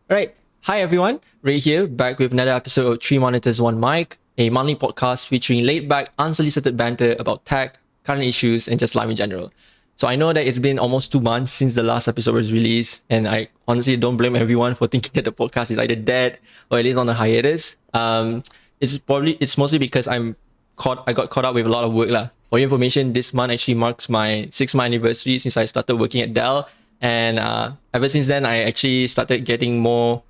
All right. Hi, everyone. Ray here, back with another episode of Three Monitors, One Mic, a monthly podcast featuring laid-back, unsolicited banter about tech, current issues, and just life in general. So I know that it's been almost 2 months since the last episode was released, and I honestly don't blame everyone for thinking that the podcast is either dead or at least on a hiatus. It's mostly because I got caught up with a lot of work lah. For your information, this month actually marks my 6-month anniversary since I started working at Dell. And ever since then, I actually started getting more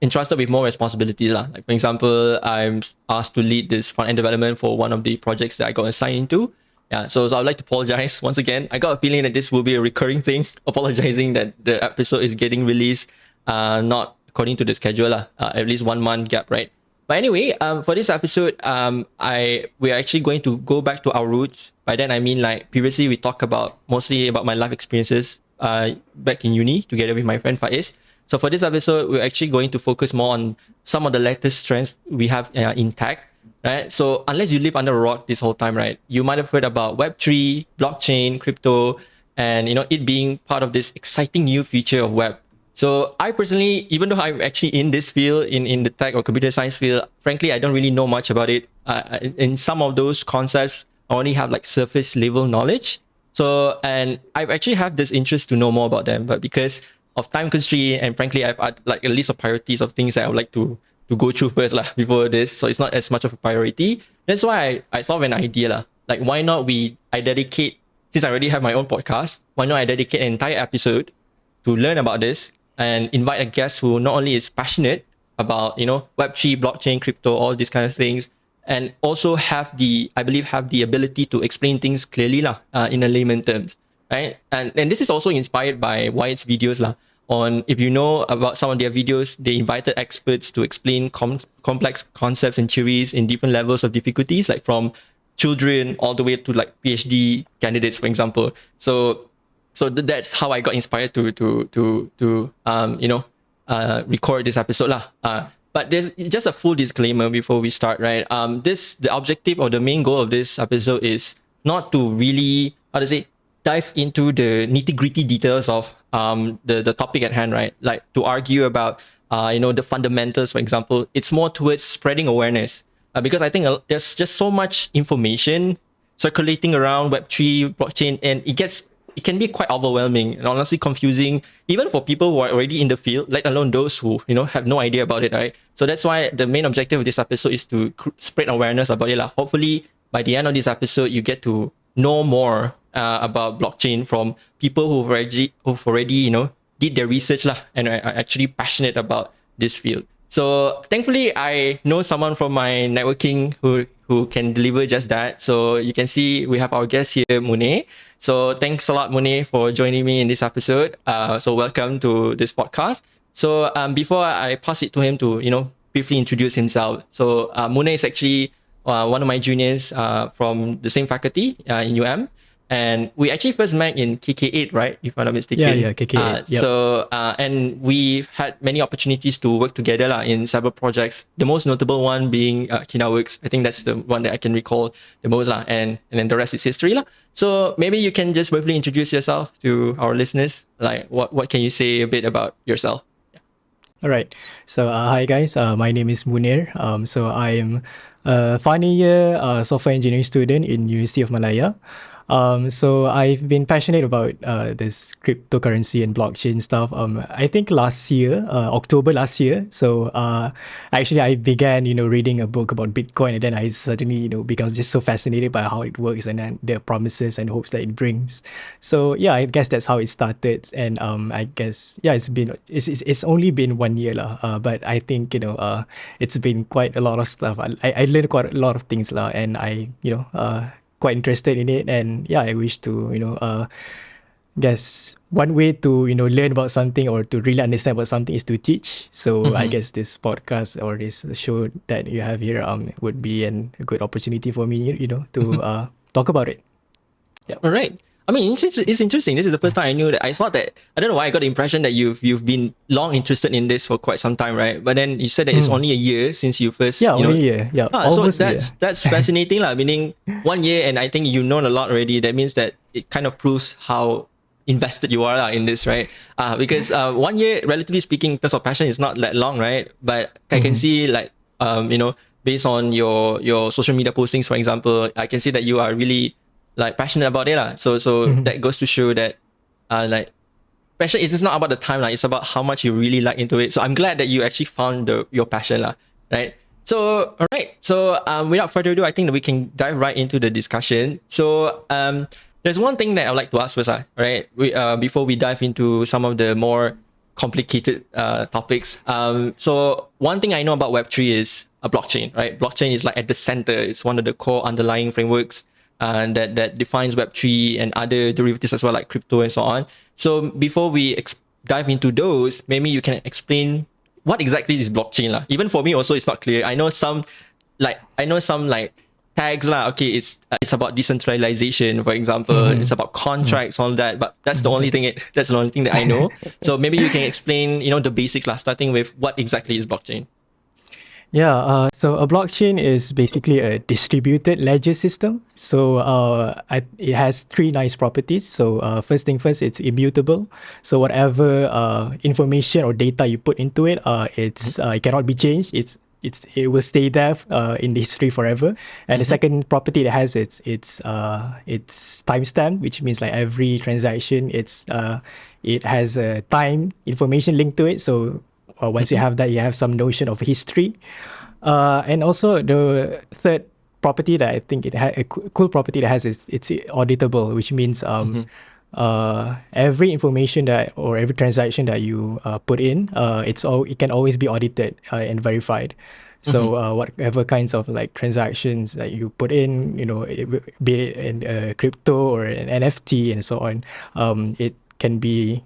entrusted with more responsibilities lah. Like for example, I'm asked to lead this front end development for one of the projects that I got assigned into. Yeah, so I'd like to apologize once again. I got a feeling that this will be a recurring thing, apologizing that the episode is getting released not according to the schedule lah. At least 1 month gap, right? But anyway, for this episode, we're actually going to go back to our roots. By then, I mean like previously we talked mostly about my life experiences back in uni together with my friend Faiz. So for this episode, we're actually going to focus more on some of the latest trends we have in tech, right? So unless you live under a rock this whole time, right, you might have heard about Web3, blockchain, crypto, and it being part of this exciting new future of web. So I personally, even though I'm actually in this field, in the tech or computer science field, frankly, I don't really know much about it. In some of those concepts, I only have like surface level knowledge. So, and I actually have this interest to know more about them, but because of time constraint and frankly, I've had like a list of priorities of things that I would like to go through first lah before this. So it's not as much of a priority. That's why I thought of an idea lah. Like why not since I already have my own podcast, why not I dedicate an entire episode to learn about this and invite a guest who not only is passionate about, Web3, blockchain, crypto, all these kind of things, and also have the ability to explain things clearly lah, in a layman terms, right? And this is also inspired by Wyatt's videos lah. If you know about some of their videos, they invited experts to explain complex concepts and theories in different levels of difficulties, like from children all the way to like PhD candidates, for example. So that's how I got inspired to record this episode lah. But there's just a full disclaimer before we start, right? The objective or the main goal of this episode is not to really, dive into the nitty-gritty details of the topic at hand, right? Like to argue about, the fundamentals, for example. It's more towards spreading awareness. Because I think there's just so much information circulating around Web3, blockchain, and it can be quite overwhelming and honestly confusing, even for people who are already in the field, let alone those who, have no idea about it, right? So that's why the main objective of this episode is to spread awareness about it. Hopefully, by the end of this episode, you get to know more about blockchain from people who've already, did their research and are actually passionate about this field. So thankfully, I know someone from my networking who can deliver just that. So you can see we have our guest here, Munir. So thanks a lot, Munir, for joining me in this episode. So welcome to this podcast. So before I pass it to him to, briefly introduce himself. So Munir is actually one of my juniors from the same faculty in UM. And we actually first met in KK8, right? If I'm not mistaken. Yeah, KK8. Yep. So, and we've had many opportunities to work together in several projects. The most notable one being KinaWorks. I think that's the one that I can recall the most, and then the rest is history. So maybe you can just briefly introduce yourself to our listeners. Like, what can you say a bit about yourself? Yeah. All right. So, hi guys. My name is Munir. So I am a final year software engineering student in University of Malaya. So I've been passionate about this cryptocurrency and blockchain stuff. I think October last year. So actually I began, reading a book about Bitcoin, and then I suddenly, become just so fascinated by how it works and then the promises and hopes that it brings. So yeah, I guess that's how it started. And I guess it's only been 1 year but I think it's been quite a lot of stuff. I learned quite a lot of things and I quite interested in it, and yeah, I wish to guess one way to learn about something or to really understand about something is to teach. So I guess this podcast or this show that you have here would be a good opportunity for me to talk about it. Yeah. All right. I mean, it's interesting. This is the first time I knew that. I thought that, I don't know why, I got the impression that you've been long interested in this for quite some time, right? But then you said that it's only a year since you first, only a year. Yeah, so that's fascinating, meaning 1 year, and I think you know a lot already. That means that it kind of proves how invested you are in this, right? Because 1 year, relatively speaking, in terms of passion, is not that long, right? But I can see like based on your social media postings, for example, I can see that you are really like passionate about it, lah. So that goes to show that like passion is not about the timeline; it's about how much you really like into it. So I'm glad that you actually found your passion, lah, right? So all right. So without further ado, I think that we can dive right into the discussion. So there's one thing that I'd like to ask first, right? Before we dive into some of the more complicated topics. So one thing I know about Web3 is a blockchain, right? Blockchain is like at the center. It's one of the core underlying frameworks that defines Web3 and other derivatives as well, like crypto and so on. So before we dive into those, maybe you can explain what exactly is blockchain, lah. Even for me also, it's not clear. I know some tags, lah. Okay, it's about decentralization, for example. It's about contracts, all that. But that's the only thing. That's the only thing that I know. So maybe you can explain, the basics, lah. Starting with what exactly is blockchain. Yeah, so a blockchain is basically a distributed ledger system. So it has three nice properties. So first thing first, it's immutable. So whatever information or data you put into it, it cannot be changed. It will stay there in the history forever. And the second property it has, it's timestamp, which means like every transaction, it has a time information linked to it. So once you have that, you have some notion of history. And also the third property that I think a cool property that has is it's auditable, which means every information or every transaction that you put in, it can always be audited and verified. So whatever kinds of like transactions that you put in, be it in crypto or an NFT and so on, it can be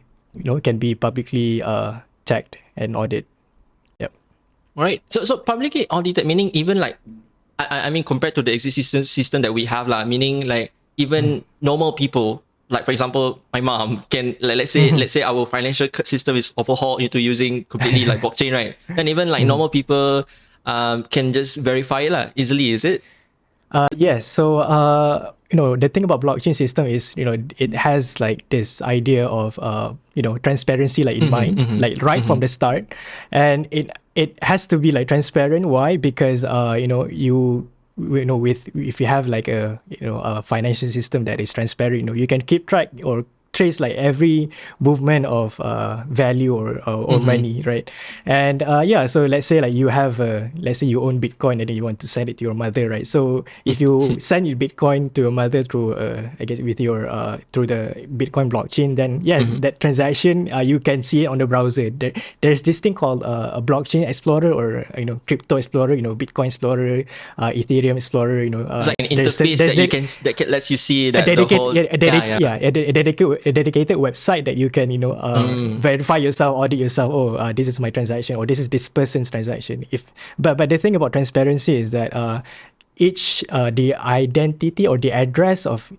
publicly checked and audited. Yep. Right. So publicly audited, meaning even like, I mean, compared to the existing system that we have, meaning like even normal people, like for example, my mom can, like, let's say our financial system is overhauled into using completely like blockchain, right? And even like normal people can just verify it easily, is it? Yes. So, the thing about blockchain system is, it has like this idea of, transparency like in mind, like right from the start. And it has to be like transparent. Why? Because, if you have like a financial system that is transparent, you can keep track or trace like every movement of value or money, right? And so let's say like let's say you own Bitcoin and then you want to send it to your mother, right? So if you send your Bitcoin to your mother through I guess with your through the Bitcoin blockchain, then yes, that transaction you can see it on the browser. There's this thing called a blockchain explorer or crypto explorer, Bitcoin explorer, Ethereum explorer, it's like an interface that lets you see that a dedicated website that you can verify yourself, audit yourself. Oh, this is my transaction, or this is this person's transaction. But the thing about transparency is that the identity or the address of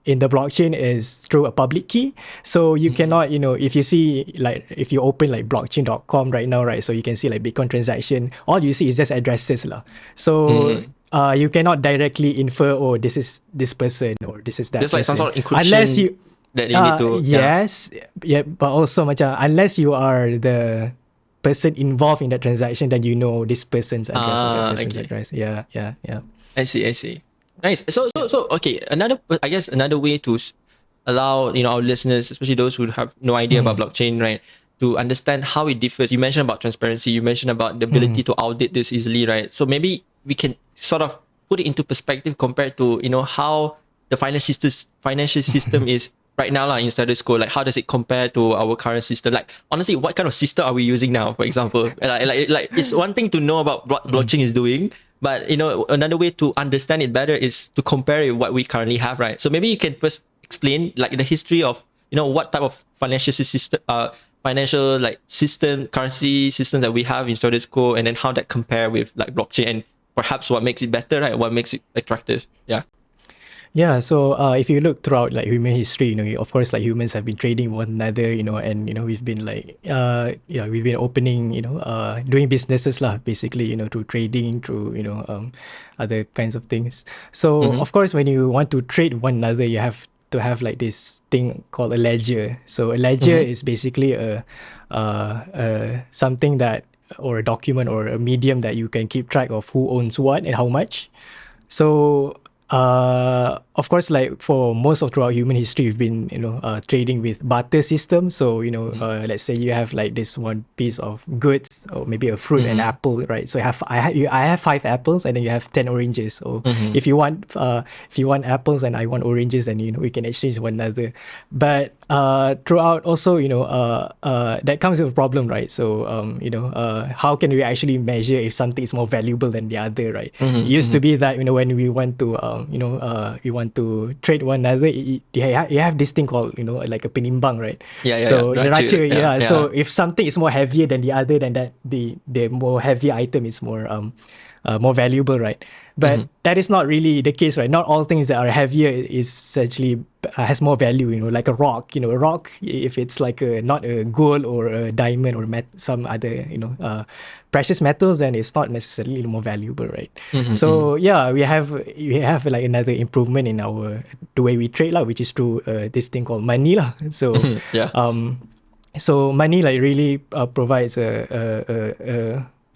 in the blockchain is through a public key. So you cannot, if you see like if you open like blockchain.com right now, right? So you can see like Bitcoin transaction. All you see is just addresses lah. So you cannot directly infer, oh, this is this person or this is that. There's like some sort of encryption unless you that you need to. Yes, but also unless you are the person involved in that transaction, then this person's address or that person's address. Yeah. I see. Nice. So okay. Another way to allow our listeners, especially those who have no idea about blockchain, right, to understand how it differs. You mentioned about transparency. You mentioned about the ability to audit this easily, right? So maybe we can sort of put it into perspective compared to how the financial system is right now in status quo. Like how does it compare to our current system? Like honestly, what kind of system are we using now? For example, like it's one thing to know about what blockchain is doing, but another way to understand it better is to compare it with what we currently have, right? So maybe you can first explain like the history of what type of financial system, currency system that we have in status quo, and then how that compare with like blockchain, and perhaps what makes it better, right? What makes it attractive? Yeah, so if you look throughout like human history, of course, like humans have been trading with one another, and we've been like, we've been opening, doing businesses lah, basically, through trading, through other kinds of things. So of course, when you want to trade one another, you have to have like this thing called a ledger. So a ledger is basically a something that, or a document or a medium that you can keep track of who owns what and how much. So of course, like for most of throughout human history, we've been trading with barter systems. So let's say you have like this one piece of goods or maybe a fruit, an apple, right? So I have 5 apples and then you have 10 oranges. So if you want apples and I want oranges, then we can exchange one another. But throughout also that comes with a problem, right? So how can we actually measure if something is more valuable than the other, right? It used to be that when we want to we want to trade one another, you have this thing called like a penimbang, right? So Racha, so if something is more heavier than the other, then that the more heavier item is more valuable, right? But that is not really the case, right? Not all things that are heavier is actually has more value. Like a rock. A rock, if it's like not a gold or a diamond or some other precious metals, then it's not necessarily more valuable, right? So yeah, we have like another improvement in the way we trade, which is through this thing called money, So so money like really provides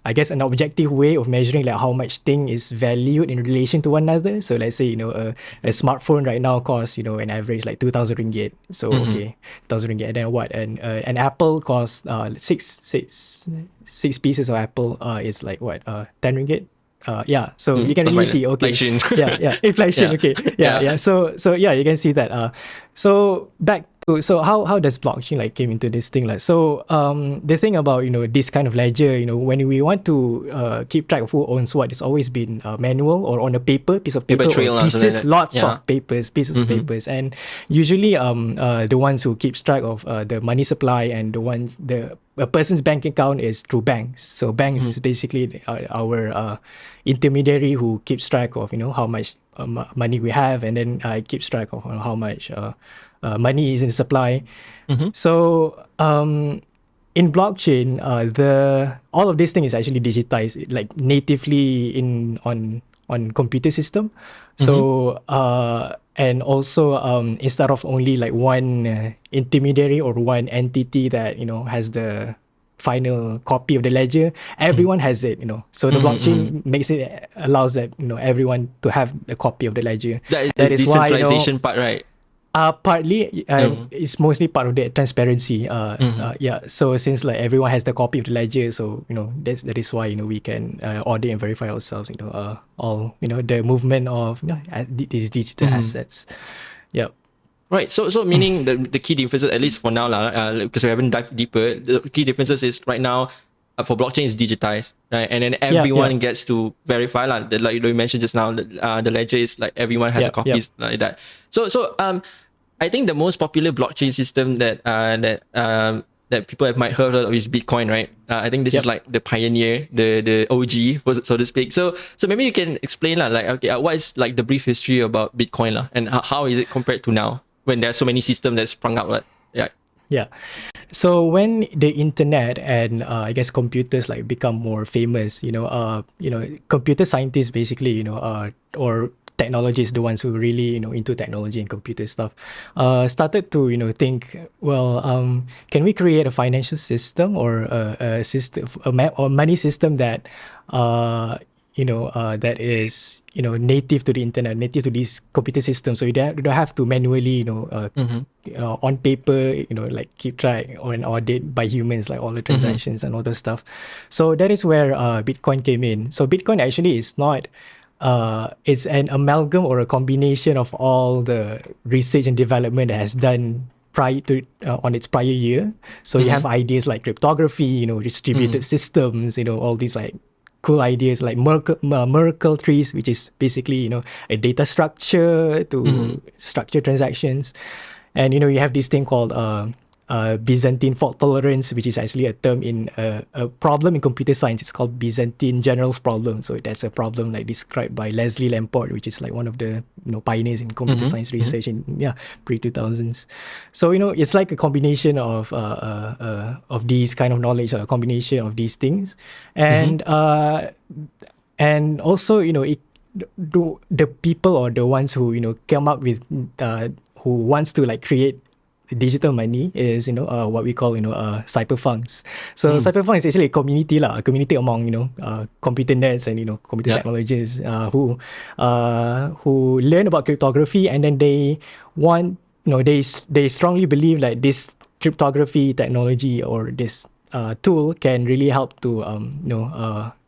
I guess an objective way of measuring like how much thing is valued in relation to one another. So let's say a smartphone right now costs an average like 2,000 ringgit. So okay, 2,000 ringgit. And then what? And an apple costs six pieces of apple is like what 10 ringgit. So you can really see, okay, inflation. Inflation. Okay, So yeah, you can see that. So back to how does blockchain like came into this thing, So the thing about this kind of ledger, when we want to keep track of who owns what, it's always been manual or on a piece of paper trail or pieces, like of pieces of papers, and usually the ones who keeps track of the money supply and a person's bank account is through banks. So banks is basically our intermediary who keeps track of how much money we have, and then keeps track of how much money is in supply. So in blockchain, all of this thing is actually digitized like natively on computer system. So and also instead of only like one intermediary or one entity that has the final copy of the ledger, everyone has it. So the blockchain allows that everyone to have a copy of the ledger. That is why decentralization part, right? Partly, it's mostly part of the transparency. So since like everyone has the copy of the ledger, so that is why we can audit and verify ourselves. All the movement of these digital assets. Yeah. Right. So meaning the key differences, at least for now, because we haven't dived deeper, the key differences is right now for blockchain is digitized, right? And then everyone gets to verify, like you mentioned just now, the ledger is like everyone has a copy like that. So I think the most popular blockchain system that people might heard of is Bitcoin, right? I think this is like the pioneer, the OG, so to speak. So maybe you can explain what is like the brief history about Bitcoin and how is it compared to now when there are so many systems that sprung up, Yeah. So when the internet and I guess computers like become more famous, computer scientists basically, or technologists, the ones who really into technology and computer stuff, started to think, well, can we create a financial system or a system, or money system that that is native to the internet, native to these computer systems, so you don't have to manually on paper like keep track or an audit by humans, like all the transactions and all the stuff. So that is where Bitcoin came in. So Bitcoin actually is not it's an amalgam or a combination of all the research and development that has done prior to on its prior year. So you have ideas like cryptography, distributed systems, all these like cool ideas like Merkle trees, which is basically a data structure to structure transactions. And you have this thing called Byzantine fault tolerance, which is actually a term in a problem in computer science. It's called Byzantine generals problem. So that's a problem like described by Leslie Lamport, which is like one of the pioneers in computer science research in pre-2000s. So it's like a combination of these kind of knowledge, or a combination of these things, and also the people or the ones who came up with who wants to like create digital money is what we call cypherpunks. So cypherpunk is actually a community among computer nerds and computer technologists who learn about cryptography, and then they want they strongly believe like this cryptography technology or this tool can really help to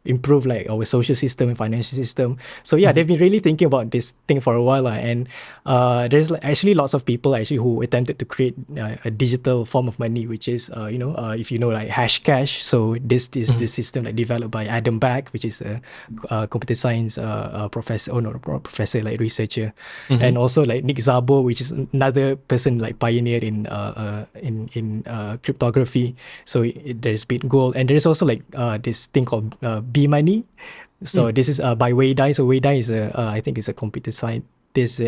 improve like our social system and financial system. So they've been really thinking about this thing for a while, and there's like, actually lots of people actually who attempted to create a digital form of money, which is if like Hashcash. So this is the system like developed by Adam Back, which is a computer science professor, professor like researcher, and also like Nick Szabo, which is another person like pioneer in cryptography. So there's BitGold, and there's also like this thing called B-Money. So this is by Wei Dai. So Wei Dai is I think is a computer scientist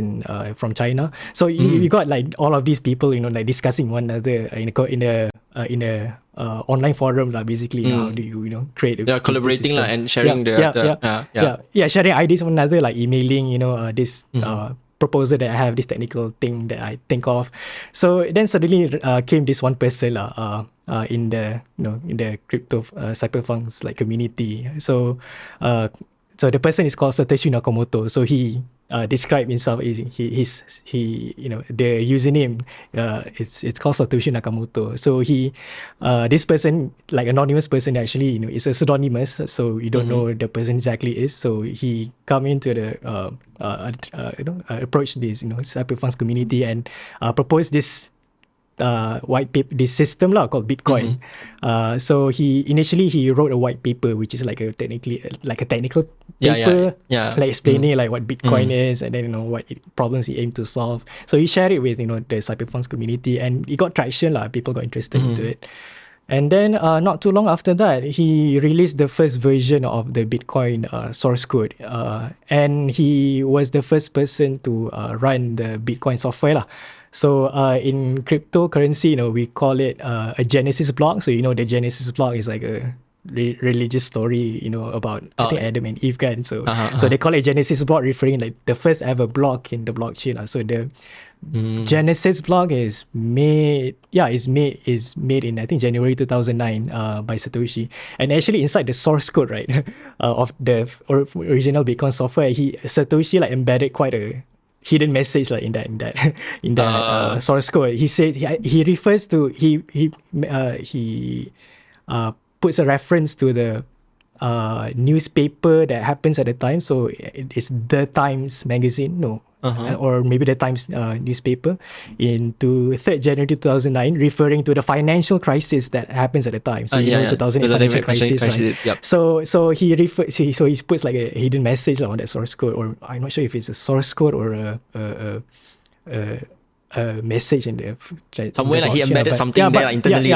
from China. So you got like all of these people like discussing one another in a online forum basically. How do you create a collaborating and sharing sharing ideas with one another, like emailing this proposal that I have, this technical thing that I think of. So then suddenly came this one person in the crypto cypherpunks like community. So the person is called Satoshi Nakamoto. So he described himself as the username it's called Satoshi Nakamoto. So he this person, like anonymous person, actually is a pseudonymous, so you don't know the person exactly is. So he come into the approach this cypherpunks community and propose this white paper, this system called Bitcoin. So he initially wrote a white paper, which is like a technical paper, like explaining like what Bitcoin is, and then what problems he aimed to solve. So he shared it with the cypherpunks community, and he got traction. People got interested into it. And then not too long after that, he released the first version of the Bitcoin source code, and he was the first person to run the Bitcoin software. So in cryptocurrency, we call it a Genesis block. So the Genesis block is like a religious story, about I think Adam and Eve can. So so they call it Genesis block, referring like the first ever block in the blockchain. So the Genesis block is made in I think January 2009 by Satoshi. And actually inside the source code, right, of the original Bitcoin software, Satoshi like embedded quite a hidden message like in that source code. He said he refers to he puts a reference to the newspaper that happens at the time. So it's the Times magazine, or maybe the Times newspaper into 3rd January 2009, referring to the financial crisis that happens at the time. So 2008 financial crisis, right? Yep. So he puts like a hidden message on that source code, or I'm not sure if it's a source code or a message in there somewhere, like he embedded something there internally.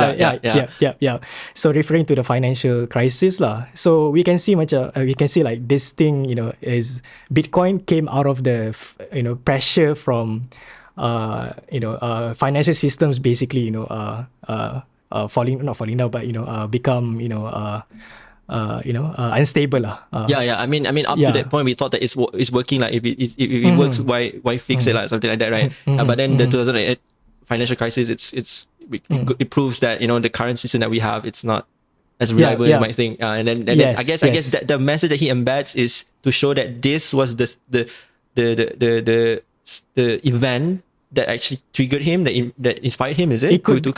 So referring to the financial crisis So we can see like this thing is Bitcoin came out of the pressure from financial systems basically falling down, but become unstable. I mean up to that point we thought that it's working, like if it works, why fix it, like something like that, right? But then the 2008 financial crisis, it proves that the current system that we have, it's not as reliable as you might think. And then I guess that the message that he embeds is to show that this was the event that actually triggered him, that inspired him, is it? It could be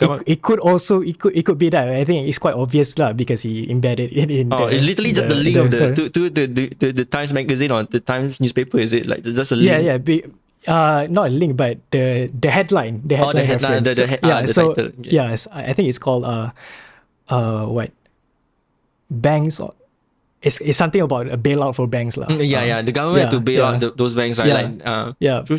that. I think it's quite obvious because he embedded it in. It's literally just the link of the Times magazine or the Times newspaper, is it? Like just a link? Not a link, but the headline. The headline. The title. Yes, I think it's called what? Banks. It's something about a bailout for banks. The government had to bail out those banks, right? True.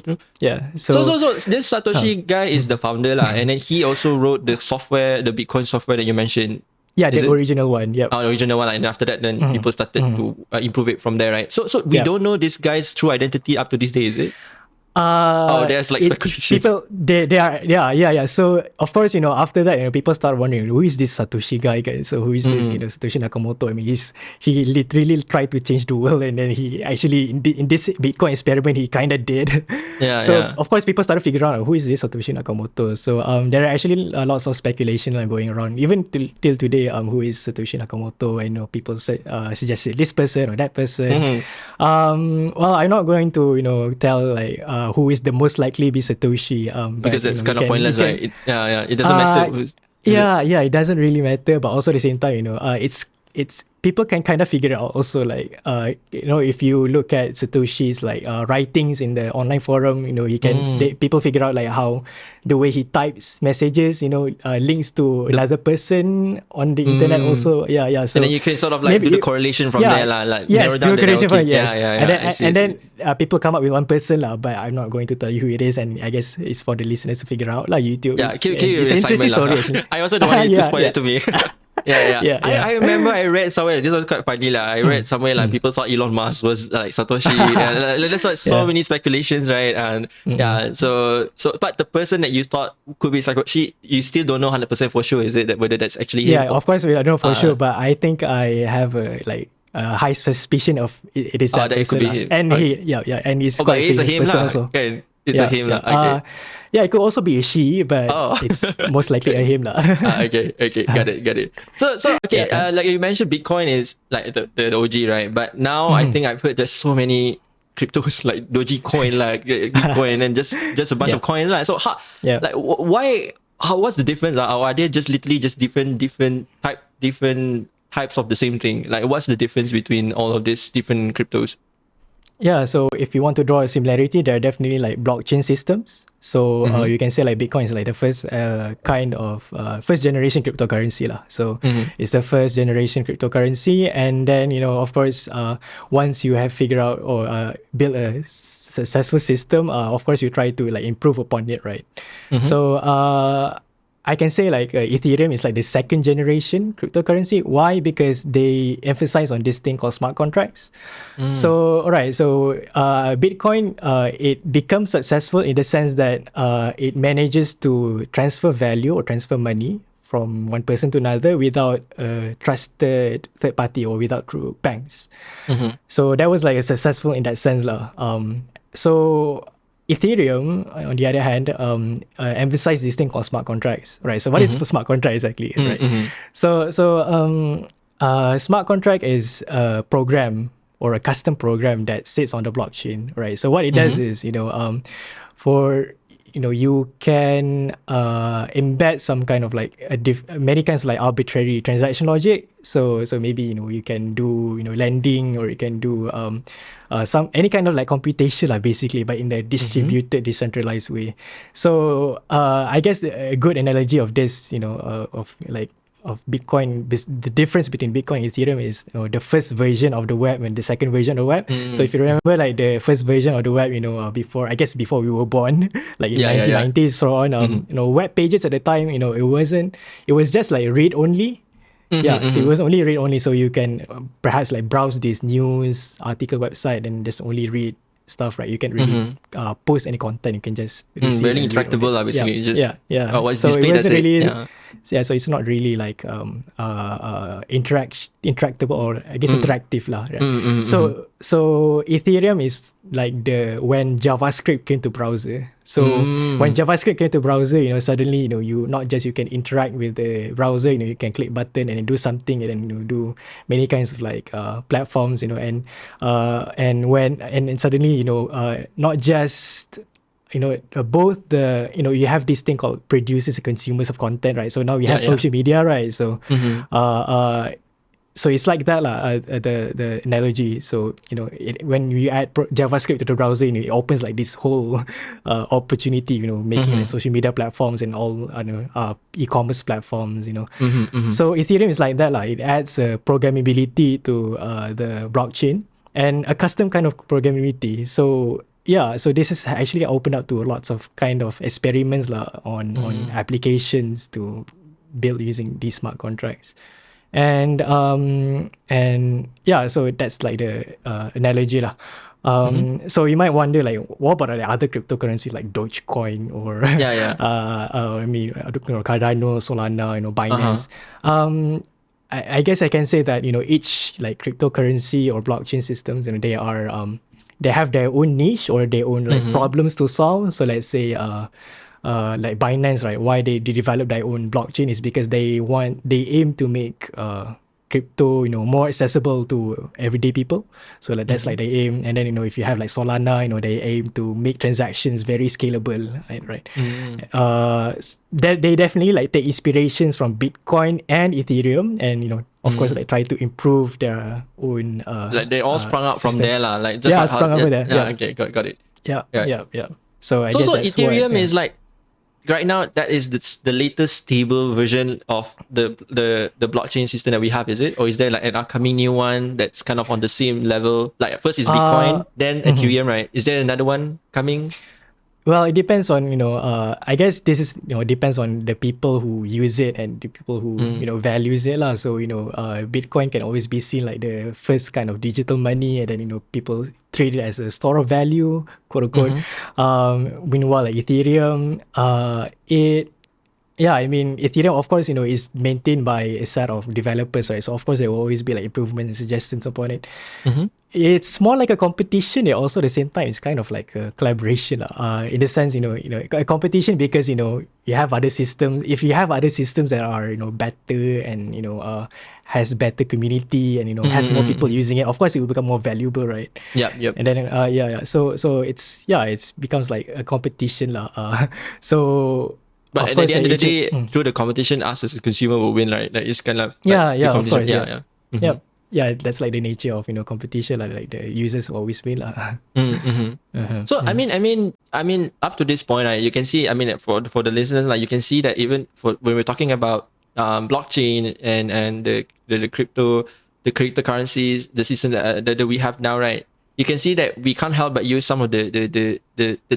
So this Satoshi guy is the founder, and then he also wrote the software, the Bitcoin software that you mentioned. The original one. The original one, and after that, then people started to improve it from there, right? So we don't know this guy's true identity up to this day, is it? there's like speculations. People they are yeah. So of course, after that, people start wondering, who is this Satoshi guy? So who is this, Satoshi Nakamoto? I mean, he literally tried to change the world, and then he actually in this Bitcoin experiment he kind of did. So of course, people started figuring out who is this Satoshi Nakamoto. So there are actually lots of speculation going around even till today. Who is Satoshi Nakamoto? I know people suggested this person or that person. Well, I'm not going to tell like who is the most likely be Satoshi, because it's kind of pointless, right? It doesn't matter. It doesn't really matter, but also at the same time, it's people can kind of figure it out also, like if you look at Satoshi's like writings in the online forum, people figure out like how the way he types messages, links to another person on the internet also. So and then you can sort of like do the correlation from there, like narrow down the hierarchy. And then people come up with one person but I'm not going to tell you who it is, and I guess it's for the listeners to figure out YouTube. It's an interesting story. I also don't want you to spoil it to me. I remember I read somewhere, this was quite funny I read somewhere like people thought Elon Musk was like Satoshi. There's like so many speculations, right? And so but the person that you thought could be Satoshi, you still don't know 100% for sure, is it, that whether that's actually him? Of course we don't know for sure, but I think I have a high suspicion of it is that person, it could be him. And and he's quite a famous him person also. Okay. It's a him okay. It could also be a she, but it's most likely a him okay, got it. So okay, like you mentioned, Bitcoin is like the OG, right? But now I think I've heard there's so many cryptos like Dogecoin, like Bitcoin, and just a bunch of coins, like. So why? What's the difference? Are they just literally just different types of the same thing? Like, what's the difference between all of these different cryptos? So if you want to draw a similarity, there are definitely like blockchain systems. So you can say like Bitcoin is like the first kind of first generation cryptocurrency lah. So it's the first generation cryptocurrency, and then of course once you have figured out or built a successful system, of course you try to like improve upon it, right? So I can say like Ethereum is like the second generation cryptocurrency. Why? Because they emphasize on this thing called smart contracts. So Bitcoin, it becomes successful in the sense that it manages to transfer value or transfer money from one person to another without a trusted third party or without through banks. So that was like a successful in that sense lah. So Ethereum, on the other hand, emphasize this thing called smart contracts, right? So what is smart contract exactly, right? So smart contract is a program or a custom program that sits on the blockchain, right? So what it does is, you can embed some kind of like many kinds of like arbitrary transaction logic. So maybe you can do lending, or you can do any kind of like computation basically, but in a distributed, decentralized way. So I guess a good analogy of this, of Bitcoin, the difference between Bitcoin and Ethereum is the first version of the web and the second version of the web. So if you remember like the first version of the web, before we were born, like in 1990s, so on, web pages at the time, it was just like read only. So it was only read only, so you can perhaps like browse this news article website and just only read stuff, right? You can really post any content. You can just very interactable, obviously. What's so display, it wasn't really so it's not really like interactable, or I guess interactive lah, right? So Ethereum is like when JavaScript came to browser. So when JavaScript came to browser, suddenly you not just you can interact with the browser, you can click button and then do something, and then do many kinds of like platforms, and suddenly not just both the you have this thing called producers and consumers of content, right? So now we have social media, right? So so it's like that lah, the analogy. So when you add JavaScript to the browser, it opens like this whole opportunity, making social media platforms and all e-commerce platforms, So Ethereum is like that lah. It adds programmability to the blockchain and a custom kind of programmability. So so this is actually opened up to lots of kind of experiments on applications to build using these smart contracts. And so that's like the analogy lah. So you might wonder, like, what about the other cryptocurrencies like Dogecoin or Yeah. I mean, Cardano, Solana, Uh-huh. Binance. I guess I can say that each like cryptocurrency or blockchain systems, they are they have their own niche or their own like problems to solve. So let's say like Binance, right? Why they develop their own blockchain is because they aim to make crypto more accessible to everyday people. So like that's like they aim. And then if you have like Solana, they aim to make transactions very scalable, right? They definitely like take inspirations from Bitcoin and Ethereum, and of course like try to improve their own Like they all sprung out from system. there, lah. Like just Yeah, like how, sprung over there. Yeah. Okay, got it. Yeah, Yeah. yeah. So I So guess so that's Ethereum what, is like right now that is the latest stable version of the blockchain system that we have, is it? Or is there like an upcoming new one that's kind of on the same level? Like first is Bitcoin, then Ethereum, right? Is there another one coming? Well, it depends on, I guess this is, depends on the people who use it and the people who, values it lah. So, Bitcoin can always be seen like the first kind of digital money, and then, people treat it as a store of value, quote unquote. Meanwhile, like Ethereum, I mean, Ethereum, of course, is maintained by a set of developers, right? So, of course, there will always be like improvements and suggestions upon it. It's more like a competition. Also, at the same time, it's kind of like a collaboration. In the sense, a competition because you have other systems. If you have other systems that are better and has better community and has more people using it, of course, it will become more valuable, right? Yep. And then So it's becomes like a competition lah. So. But Of at course, the end of the day, mm. through the competition, us as a consumer will win, right? Like it's kind of like Yeah, the of competition. course, yeah. Yeah. Yep. Yeah, that's like the nature of competition. Like the users always win lah. So I mean, up to this point, right, you can see. I mean, for the listeners, like you can see that even for when we're talking about blockchain and the cryptocurrencies, the system that we have now, right? You can see that we can't help but use some of the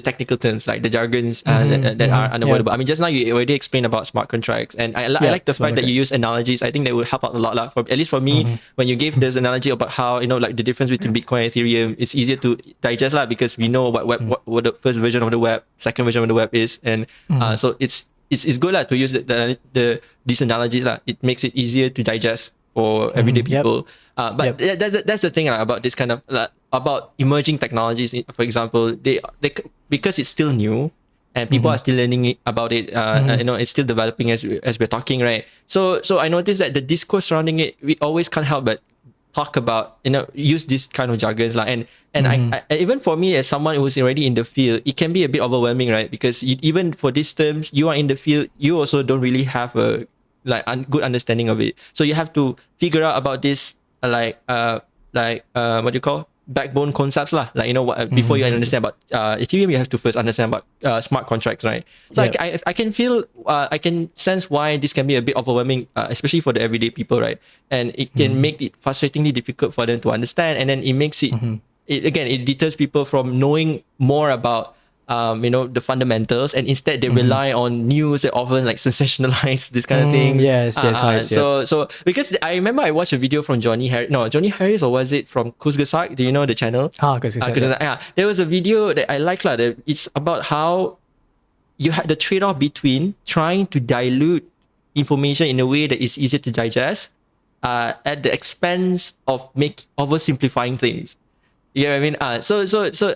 technical terms like the jargons that are unavoidable. Yeah. I mean, just now you already explained about smart contracts, and I like the fact that you use analogies. I think that will help out a lot, lah. For at least for me, when you gave this analogy about how like the difference between Bitcoin and Ethereum, it's easier to digest, lah, because we know what the first version of the web, second version of the web is, and so it's good, lah, to use these analogies, lah. It makes it easier to digest for everyday people. But that's the thing about this kind of about emerging technologies. For example, they because it's still new and people are still learning about it. It's still developing as we're talking, right? So I noticed that the discourse surrounding it, we always can't help but talk about use this kind of jargons, and I even for me as someone who's already in the field, it can be a bit overwhelming, right? Because even for these terms, you are in the field, you also don't really have a good understanding of it. So you have to figure out about this what do you call backbone concepts lah. Like before you understand about Ethereum, you have to first understand about smart contracts, right? So I can feel I can sense why this can be a bit overwhelming, especially for the everyday people, right? And it can make it frustratingly difficult for them to understand, and then it makes it it deters people from knowing more about the fundamentals, and instead they rely on news that often like sensationalize this kind of things. Yes, So because I remember I watched a video from Johnny Harris, or was it from Kuzgasak? Do you know the channel? Yeah. There was a video that I like, that it's about how you had the trade-off between trying to dilute information in a way that is easier to digest at the expense of oversimplifying things. You know what I mean? So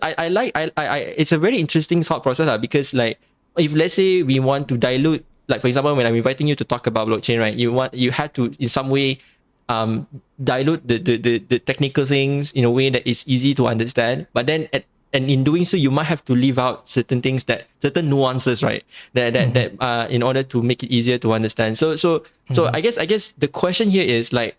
I like it's a very interesting thought process, because like if let's say we want to dilute, like for example, when I'm inviting you to talk about blockchain, right? You had to in some way dilute the technical things in a way that is easy to understand, but then and in doing so, you might have to leave out certain nuances, right? That in order to make it easier to understand. So I guess the question here is like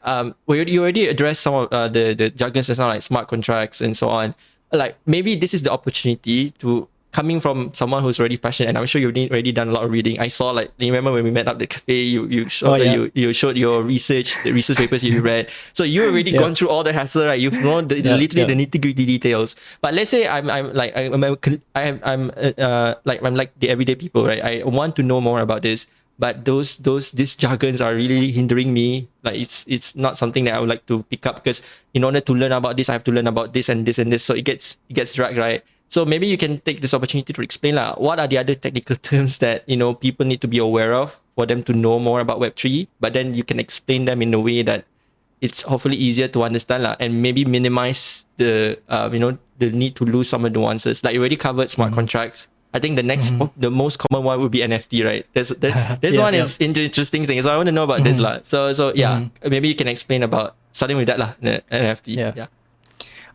you already addressed some of the jargons just now, like smart contracts and so on. Like maybe this is the opportunity to, coming from someone who's already passionate, and I'm sure you've already done a lot of reading. I saw, like, you remember when we met up at the cafe, you showed you showed your research, the research papers you read. So you already gone through all the hassle, right? You've known the literally the nitty-gritty details. But let's say I'm like the everyday people, right? I want to know more about this. but these jargons are really hindering me. Like it's not something that I would like to pick up, because in order to learn about this, I have to learn about this and this and this. So it gets dragged, right? So maybe you can take this opportunity to explain what are the other technical terms that people need to be aware of for them to know more about Web3, but then you can explain them in a way that it's hopefully easier to understand and maybe minimize the the need to lose some of the nuances. Like you already covered smart contracts. I think the most common one would be NFT, right? This one is interesting thing. So I want to know about this lah. So yeah, maybe you can explain about starting with that lah, the NFT. Yeah.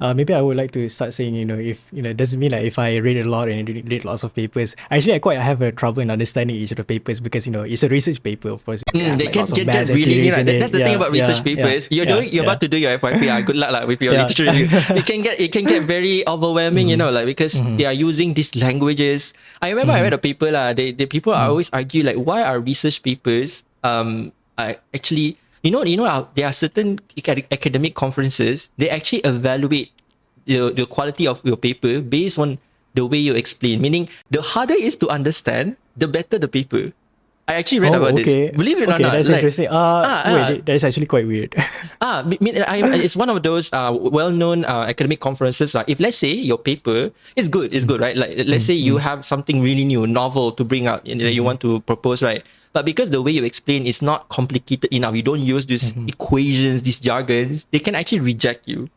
Maybe I would like to start saying, if, doesn't mean like if I read a lot and read lots of papers. Actually, I quite have a trouble in understanding each of the papers because, it's a research paper, of course. They can get really, right? That's the thing about research papers. You're about to do your FYP. Good luck with your literature review. It can get very overwhelming, because they are using these languages. I remember I read a paper the people always argue why are research papers actually. There are certain academic conferences, they actually evaluate the quality of your paper based on the way you explain. Meaning, the harder it is to understand, the better the paper. I actually read about this. Believe it or not. That's interesting. Wait, that is actually quite weird. It's one of those well-known academic conferences. If let's say your paper is good, right? Like let's say you have something really new, novel to bring out, that you want to propose, right? But because the way you explain is not complicated enough, you don't use these equations, these jargons, they can actually reject you.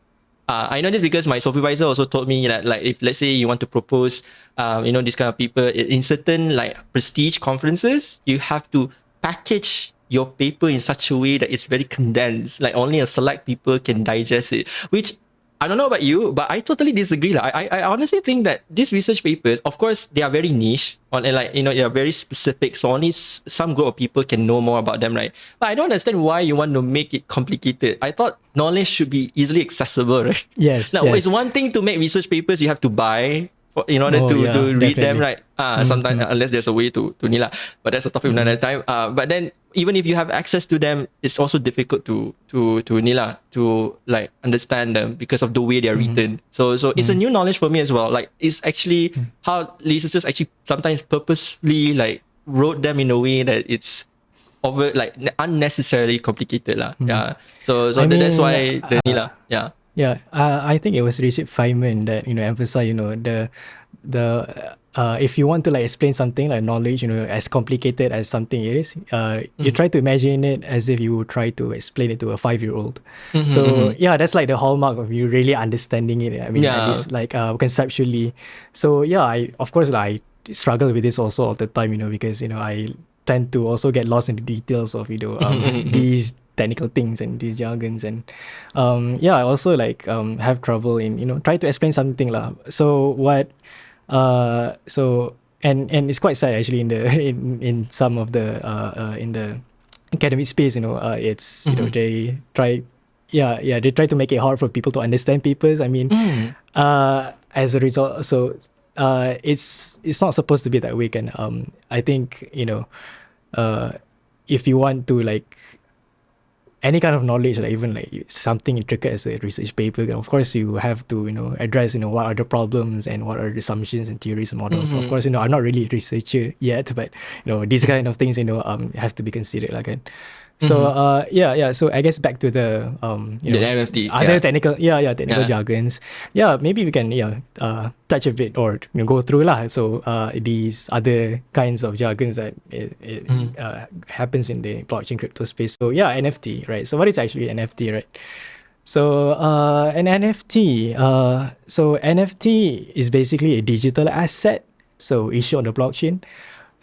I know this because my supervisor also told me that if let's say you want to propose, this kind of paper in certain prestige conferences, you have to package your paper in such a way that it's very condensed. Only a select people can digest it, which I don't know about you, but I totally disagree. I honestly think that these research papers, of course, they are very niche they are very specific. So only some group of people can know more about them, right? But I don't understand why you want to make it complicated. I thought knowledge should be easily accessible, right? Yes. Now, it's one thing to make research papers you have to buy in order to read them, right? Sometimes, unless there's a way to nila. But that's a topic of another time. But then, even if you have access to them, it's also difficult to nila, to understand them because of the way they are written. So it's a new knowledge for me as well. It's actually how researchers actually sometimes purposefully wrote them in a way that it's unnecessarily complicated lah. Yeah. So that's why the nila. Yeah. Yeah, I think it was Richard Feynman that emphasized the if you want to explain something like knowledge as complicated as something it is, you try to imagine it as if you try to explain it to a 5-year-old. So yeah, that's the hallmark of you really understanding it. I mean, at least conceptually. So yeah, I struggle with this also all the time, because I tend to also get lost in the details of these technical things and these jargons, and I also have trouble in try to explain something lah. So what and it's quite sad actually in some of the in the academic space, it's they try they try to make it hard for people to understand papers. I mean, as a result, so it's not supposed to be that way. And I think if you want to any kind of knowledge, even something intricate as a research paper, of course you have to address what are the problems and what are the assumptions and theories and models. Of course, I'm not really a researcher yet, but these kind of things have to be considered again. So so I guess back to the the NFT, other technical jargons. Maybe we can touch a bit or go through lah. So these other kinds of jargons that it happens in the blockchain crypto space. So NFT, right? So what is actually NFT, right? So an NFT, so NFT is basically a digital asset, so issued on the blockchain.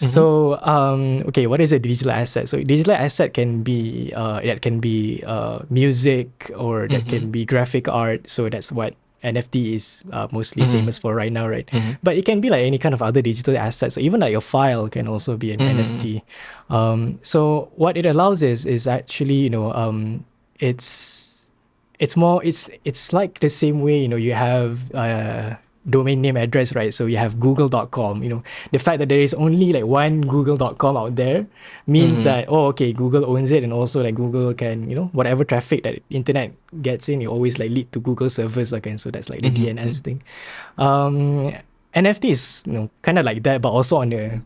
So what is a digital asset? So digital asset can be music, or that can be graphic art. So that's what NFT is mostly famous for right now, right? But it can be any kind of other digital assets. So even a file can also be an NFT. So what it allows is actually it's like the same way you have domain name address, right? So you have google.com. The fact that there is only one google.com out there means that Google owns it, and also Google can whatever traffic that internet gets in, it always lead to Google servers again. So that's the DNS thing. NFT is kind of like that, but also on the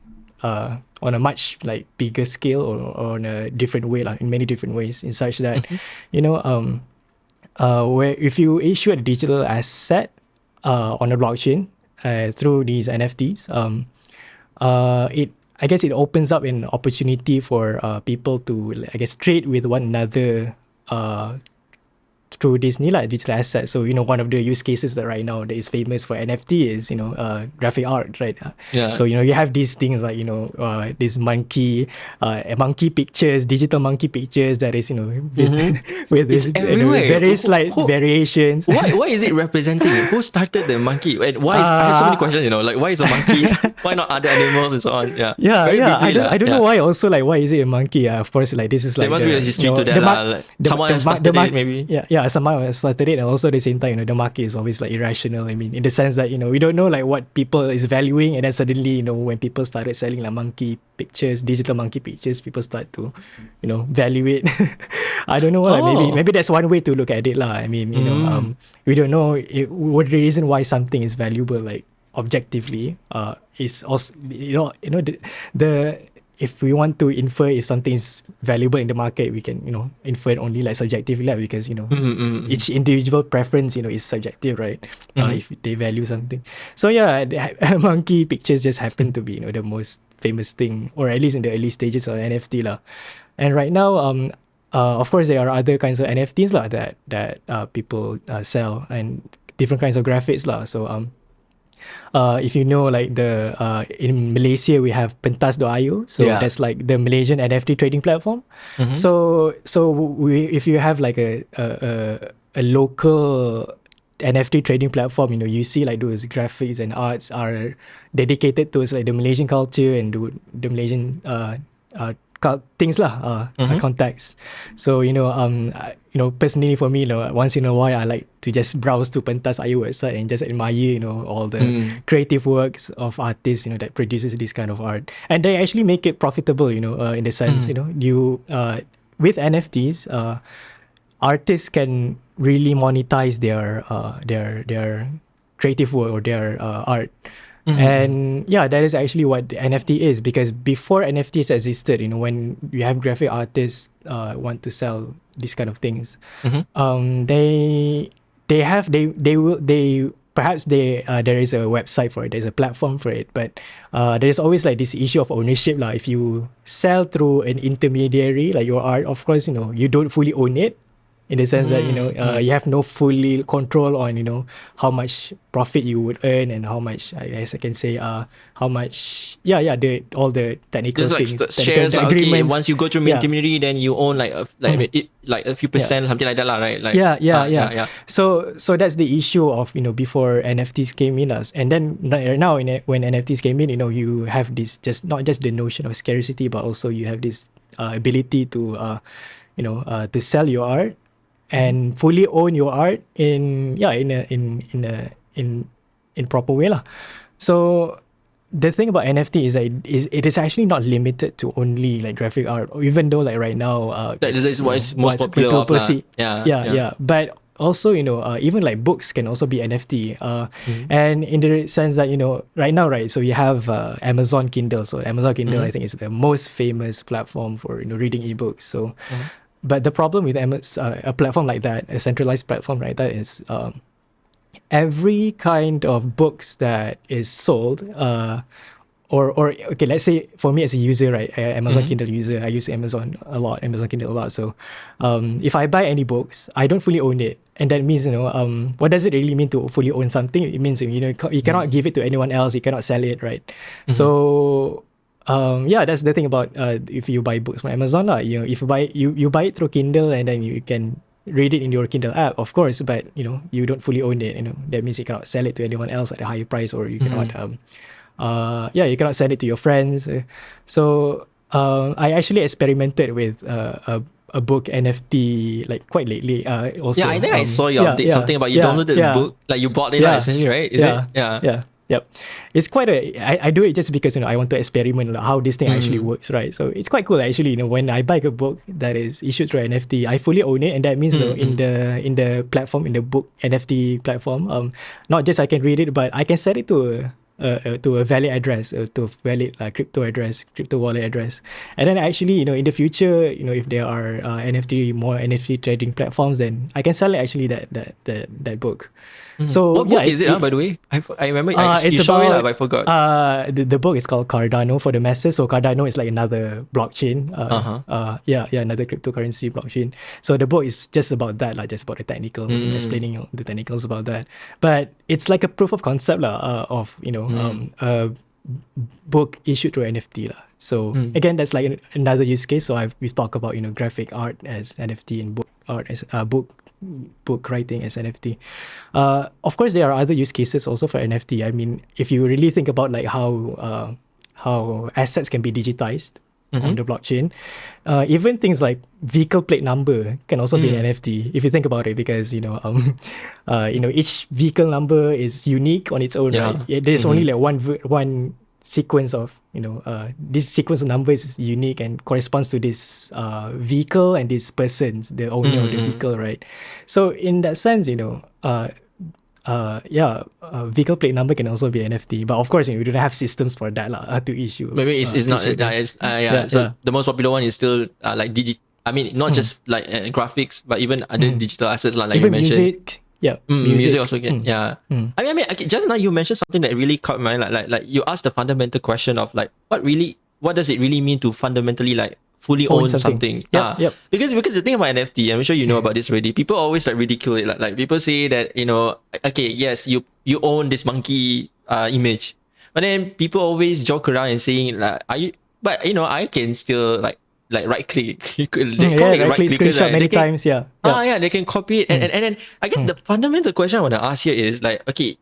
on a much like bigger scale or on a different way, like in many different ways, in such that where if you issue a digital asset on a blockchain through these NFTs, it I guess it opens up an opportunity for people to, I guess, trade with one another through this digital asset. So one of the use cases that right now that is famous for NFT is graphic art, right? Yeah. So you have these things like this monkey pictures, digital monkey pictures that is with It's everywhere. very slight variations. Why is it representing? Who started the monkey? And why is, I have so many questions. Like why is a monkey? Why not other animals and so on? Yeah. Very briefly, I don't know why. Also, like why is it a monkey? Of course, like this is like there must be a history to that. Someone else started it, maybe. Yeah, someone started it, and also at the same time, the market is always like irrational. I mean, in the sense that we don't know like what people is valuing, and then suddenly when people started selling like monkey pictures, digital monkey pictures, people start to value it. I don't know. Like maybe that's one way to look at it, lah. I mean, we don't know what the reason why something is valuable, like objectively. Is also the if we want to infer if something is valuable in the market, we can infer it only like subjectively, because each individual preference is subjective, right? If they value something. So yeah, monkey pictures just happen to be the most famous thing, or at least in the early stages of NFT lah. And right now, of course, there are other kinds of NFTs lah that people sell, and different kinds of graphics lah. So if like the in Malaysia we have pentas.io, so that's like the Malaysian NFT trading platform. So if you have like a local NFT trading platform, you see like those graphics and arts are dedicated towards like the Malaysian culture and the Malaysian things lah, contacts. So personally for me, once in a while I like to just browse to Pentas.io website and just admire all the creative works of artists that produces this kind of art, and they actually make it profitable, in the sense you with NFTs, artists can really monetize their creative work or their art. And yeah, that is actually what the NFT is, because before NFTs existed, when you have graphic artists want to sell these kind of things, they perhaps there is a website for it, there's a platform for it, but there's always like this issue of ownership lah. If you sell through an intermediary like your art, of course you don't fully own it, in the sense that you have no fully control on how much profit you would earn, and how much, I guess I can say, how much all the technical things, like shares, like, okay, once you go through intermediary, then you own like a few percent, something like that lah, right? Like yeah. So that's the issue of before NFTs came in us, and then right now when NFTs came in, you have this not just the notion of scarcity, but also you have this ability to to sell your art and fully own your art in proper way lah. So the thing about NFT is that it is actually not limited to only like graphic art, even though like right now that is what is most popular of lah. Yeah. But also even like books can also be NFT, and in the sense that right now, right, so you have Amazon Kindle. So Amazon Kindle I think is the most famous platform for reading ebooks. So but the problem with a platform like that, a centralized platform like that, is every kind of books that is sold, or okay, let's say for me as a user, right, Amazon Kindle user, I use Amazon Kindle a lot. So if I buy any books, I don't fully own it, and that means what does it really mean to fully own something? It means you cannot give it to anyone else, you cannot sell it, right? So that's the thing about if you buy books from Amazon lah. If you buy it through Kindle, and then you can read it in your Kindle app, of course, but you don't fully own it. That means you cannot sell it to anyone else at a higher price, or you cannot you cannot send it to your friends. So I actually experimented with a book NFT like quite lately. Also, I think I saw your update, something about you downloaded the book, like you bought it essentially, right? Is it? Yep. It's quite I do it just because I want to experiment how this thing actually works, right? So it's quite cool actually. When I buy a book that is issued through NFT, I fully own it, and that means in the platform, in the book NFT platform, not just I can read it, but I can sell it to to a valid address, to a valid crypto wallet address. And then actually, in the future, if there are more NFT trading platforms, then I can sell it actually that book. So What book is it, by the way? I remember you showed it, but I forgot. The book is called Cardano for the masses. So Cardano is like another blockchain. Another cryptocurrency blockchain. So the book is just about that, like just about the technicals, explaining the technicals about that. But it's like a proof of concept of a book issued through NFT lah. So again, that's like another use case. So we talk about graphic art as NFT and book art as book writing as NFT. Of course, there are other use cases also for NFT. I mean, if you really think about like how assets can be digitized on the blockchain, even things like vehicle plate number can also be an NFT if you think about it, because each vehicle number is unique on its own, right? There's only like one sequence of this sequence of numbers is unique and corresponds to this vehicle and this person, the owner of the vehicle, right? So in that sense, vehicle plate number can also be NFT, but of course we don't have systems for that to issue. Maybe it's not. So the most popular one is still like I mean, not just like graphics, but even other digital assets like even you mentioned. music. Yeah, music also can. Yeah. I mean, okay, just now you mentioned something that really caught my mind. Like you asked the fundamental question of like, what does it really mean to fundamentally like fully own something? Because the thing about NFT, I'm sure you know about this already. People always like ridicule it. Like people say that okay, yes, you own this monkey image, but then people always joke around and saying like, But I can still like right click. They call it right click screenshot many times. They can copy it, and then I guess the fundamental question I want to ask here is like, okay,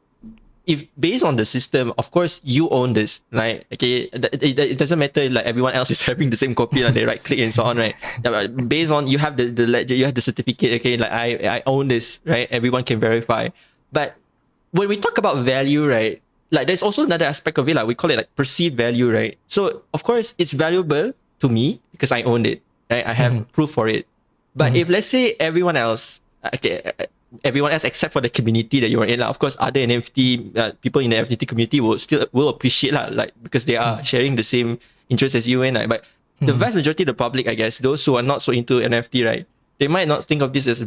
if based on the system, of course you own this, like, okay, it doesn't matter like everyone else is having the same copy, like they right click and so on, right? But based on you have the ledger, you have the certificate, okay, like I own this, right? Everyone can verify. But when we talk about value, right, like there's also another aspect of it, like we call it like perceived value, right? So of course it's valuable to me because I owned it, right? I have proof for it. But if let's say everyone else except for the community that you're in, of course other NFT people in the NFT community will appreciate like because they are sharing the same interests as you and I. But the vast majority of the public, I guess, those who are not so into NFT, right, they might not think of this as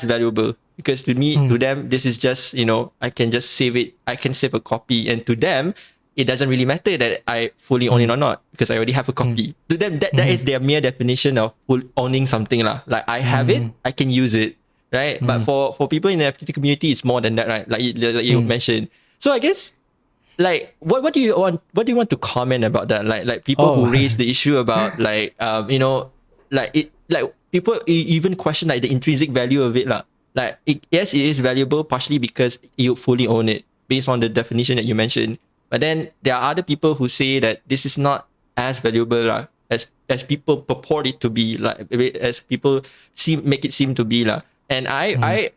valuable, because to them this is just I can just save it, I can save a copy, and to them it doesn't really matter that I fully own it or not because I already have a copy. To them, that is their mere definition of owning something lah. Like I have it, I can use it, right? But for people in the NFT community, it's more than that, right? Like you mentioned. So I guess, like, what do you want? What do you want to comment about that? Like people who raise the issue about like people even question like the intrinsic value of it lah. Like yes, it is valuable partially because you fully own it based on the definition that you mentioned. But then there are other people who say that this is not as valuable as people purport it to be, like as people make it seem to be . And I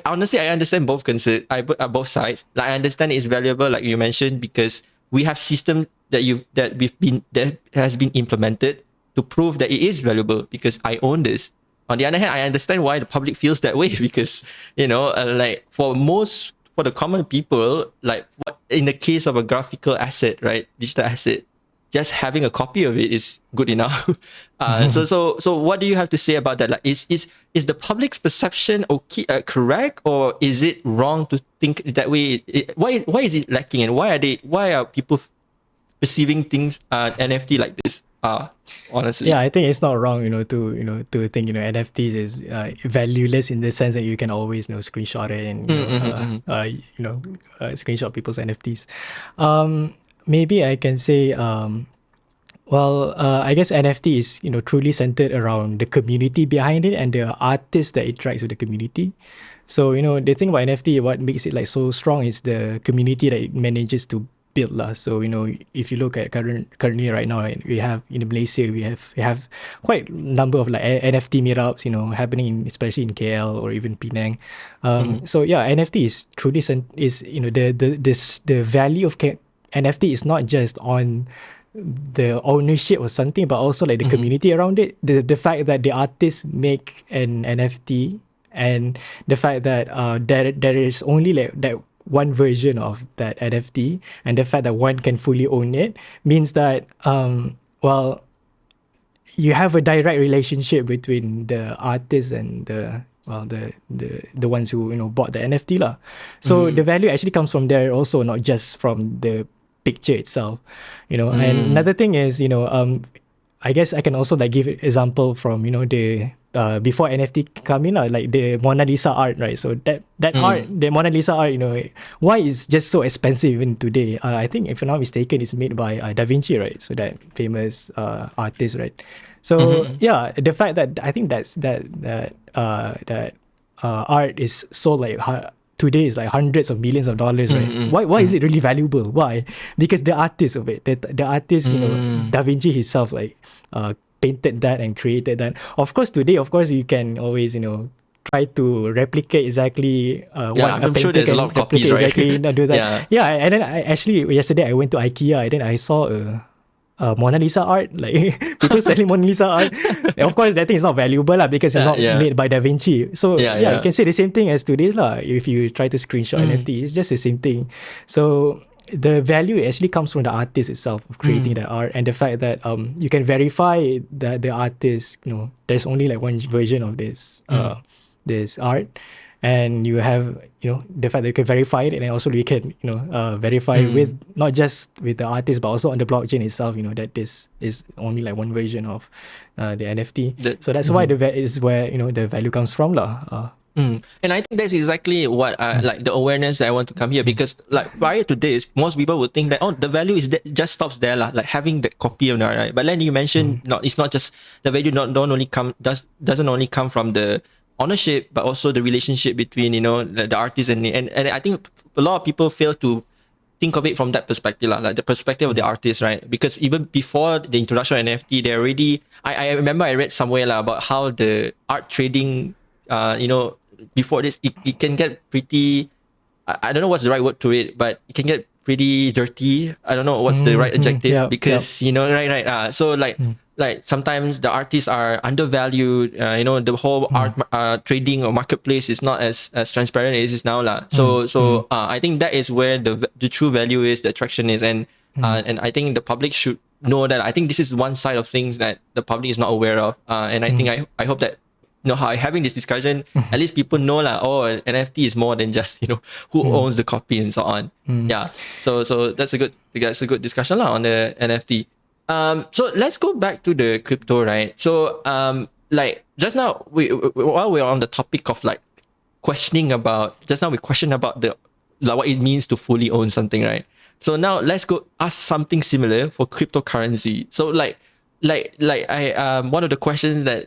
honestly I understand both both sides. Like I understand it's valuable, like you mentioned, because we have system that has been implemented to prove that it is valuable because I own this. On the other hand, I understand why the public feels that way because like for the common people, like in the case of a graphical asset, right, digital asset, just having a copy of it is good enough. So what do you have to say about that? Like, is the public's perception correct, or is it wrong to think that way? Why is it lacking, and why are people perceiving things NFT like this? Honestly, I think it's not wrong, to think NFTs is valueless in the sense that you can always screenshot it and screenshot people's NFTs. Maybe I can say, I guess NFT is truly centered around the community behind it and the artist that interacts with the community. So the thing about NFT, what makes it like so strong is the community that it manages to build lah. So if you look at currently right now, we have in Malaysia we have quite a number of like NFT meetups happening especially in KL or even Penang. So NFT is truly the value of NFT is not just on the ownership or something, but also like the community around it. The fact that the artists make an NFT, and the fact that there is only like that one version of that NFT, and the fact that one can fully own it means that well, you have a direct relationship between the artist and the ones who bought the NFT lah. So the value actually comes from there also, not just from the picture itself, And another thing is, I guess I can also like give example from the before NFT come in, like the Mona Lisa art, right? So that art, the Mona Lisa art, why is just so expensive even today? I think if I'm not mistaken, it's made by Da Vinci, right? So that famous artist, right? So yeah, the fact that I think that art is sold like today is like hundreds of millions of dollars, right? Why is it really valuable? Why? Because the artist of it, the artist, Da Vinci himself, like painted that and created that. Of course, today, you can always, try to replicate exactly what I'm sure there's a lot of copies, right? Exactly, do that. Yeah, and then yesterday I went to IKEA and then I saw a Mona Lisa art, like people selling Mona Lisa art. And of course, that thing is not valuable lah because it's not made by Da Vinci. So you can say the same thing as today's lah. If you try to screenshot NFT, it's just the same thing. So the value actually comes from the artist itself of creating that art, and the fact that you can verify that the artist, there's only like one version of this this art, and you have the fact that you can verify it, and then also we can verify with not just with the artist but also on the blockchain itself, that this is only like one version of the NFT. So that's why is where the value comes from lah. And I think that's exactly what like the awareness that I want to come here, because like prior to this, most people would think that the value is just stops there lah, like having the copy of that, right? But then you mentioned it's not just the value doesn't only come from the ownership, but also the relationship between the artist and I think a lot of people fail to think of it from that perspective, like the perspective of the artist, right? Because even before the introduction of NFT, they already I remember I read somewhere about how the art trading before this, it can get pretty, I don't know what's the right word to it, but it can get pretty dirty. I don't know what's the right adjective, because right. So like sometimes the artists are undervalued. The whole art trading or marketplace is not as transparent as it is now lah. So I think that is where the true value is, the attraction is, and I think the public should know that. I think this is one side of things that the public is not aware of, and I think I hope that having this discussion, at least people know NFT is more than just who owns the copy and so on. So that's a good discussion lah on the NFT. So let's go back to the crypto, right? So like just now while we're on the topic of like questioning about, just now we questioned about the what it means to fully own something, right? So now let's go ask something similar for cryptocurrency. So like I one of the questions that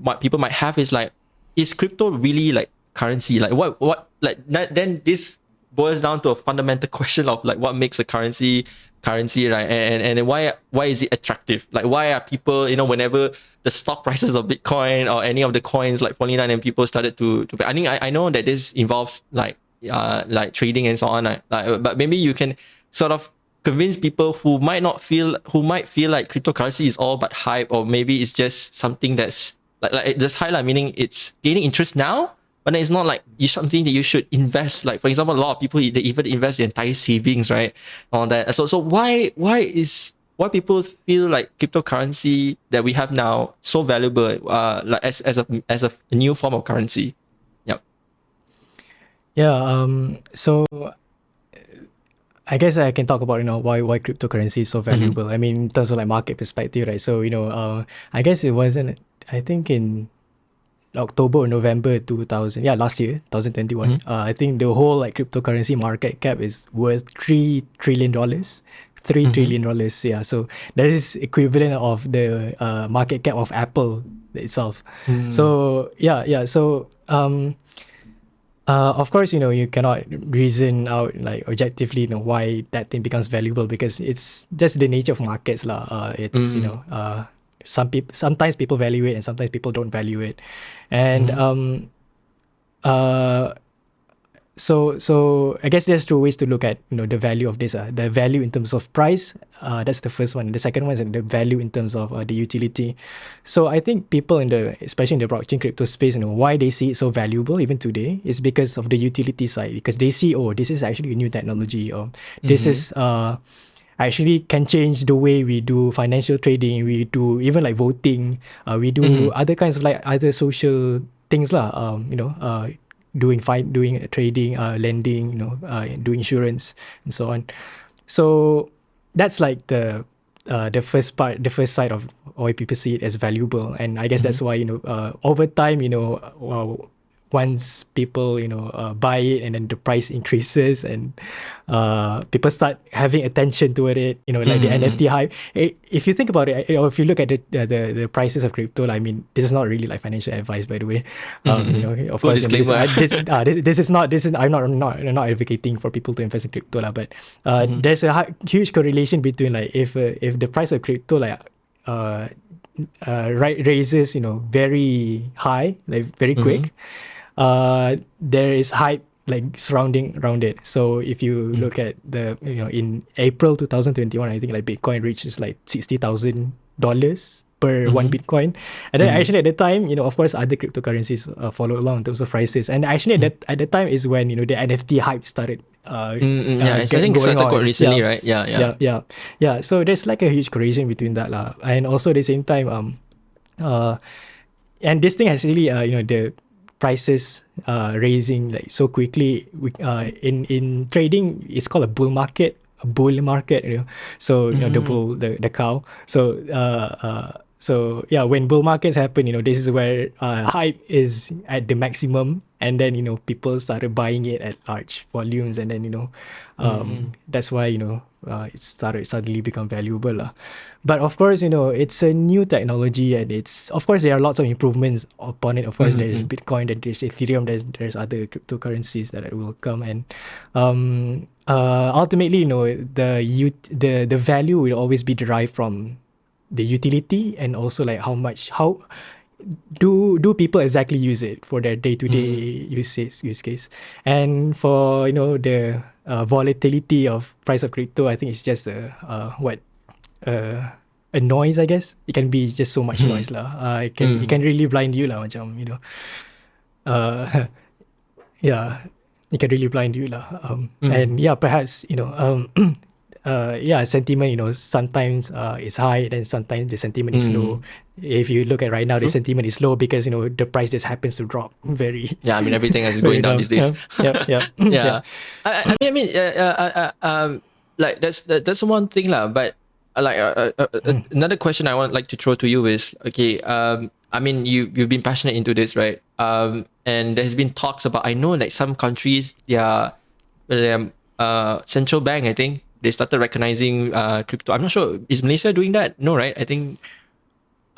what people might have is like, is crypto really like currency? Like what like then this boils down to a fundamental question of like what makes a currency, right? And why is it attractive? Like why are people, whenever the stock prices of Bitcoin or any of the coins like falling down and people started to pay? I think I know that this involves like trading and so on, right? But maybe you can sort of convince people who might feel like cryptocurrency is all but hype, or maybe it's just something that's like just highlight, meaning it's gaining interest now, but then it's not like something that you should invest. Like for example, a lot of people, they even invest their entire savings, right, on that. So why people feel like cryptocurrency that we have now so valuable, like as a new form of currency? So I guess I can talk about why cryptocurrency is so valuable. I mean, in terms of like market perspective, right? So I guess it wasn't, I think in October or November 2000, last year 2021. I think the whole like cryptocurrency market cap is worth $3 trillion. $3 trillion. Yeah, so that is equivalent of the market cap of Apple itself. So so of course, you cannot reason out like objectively, why that thing becomes valuable, because it's just the nature of markets lah. It's sometimes people value it and sometimes people don't value it, and so I guess there's two ways to look at the value of this. The value in terms of price. That's the first one. The second one is the value in terms of the utility. So I think people especially in the blockchain crypto space, why they see it so valuable even today is because of the utility side. Because they see, oh, this is actually a new technology, or this is actually can change the way we do financial trading. We do even like voting. We do other kinds of like other social things lah. Doing trading, lending, doing insurance and so on. So that's like the first part, the first side of why people see it as valuable. And I guess that's why over time, once people buy it and then the price increases and people start having attention toward it, like the NFT hype. If you think about it, or if you look at the prices of crypto, I mean, this is not really like financial advice, by the way. Of course, I'm not advocating for people to invest in crypto lah, but there's a huge correlation between like if the price of crypto like raises very high, like very quick, there is hype like surrounding around it. So if you look at the in April 2021, I think like Bitcoin reaches like $60,000 per one Bitcoin, and then actually at the time, of course, other cryptocurrencies follow along in terms of prices. And actually at the time is when the NFT hype started. I think started quite recently, right? Yeah. So there's like a huge correlation between that lah, and also at the same time, and this thing has really the prices raising like so quickly. In trading, it's called a bull market. So the bull, the cow. So yeah, when bull markets happen, this is where hype is at the maximum, and then people started buying it at large volumes, and then that's why it started suddenly become valuable lah. But of course, it's a new technology, and it's, of course, there are lots of improvements upon it. Of course, there's Bitcoin, there's Ethereum, there's other cryptocurrencies that will come, and ultimately, the value will always be derived from the utility, and also like how do people exactly use it for their day-to-day use case. And for the volatility of price of crypto, I think it's just a noise, I guess. It can be just so much noise lah. It can really blind you lah, macam yeah, it can really blind you lah. And yeah, perhaps sentiment, sometimes it's high, then sometimes the sentiment is low. If you look at right now, the sentiment is low because the price just happens to drop very. Yeah, I mean, everything is going down these days. Yeah. Like that's one thing lah. But another question I want like to throw to you is, okay, I mean, you've been passionate into this, right? And there's been talks about, I know like some countries, their central bank, I think, they started recognizing crypto. I'm not sure. Is Malaysia doing that? No, right? I think.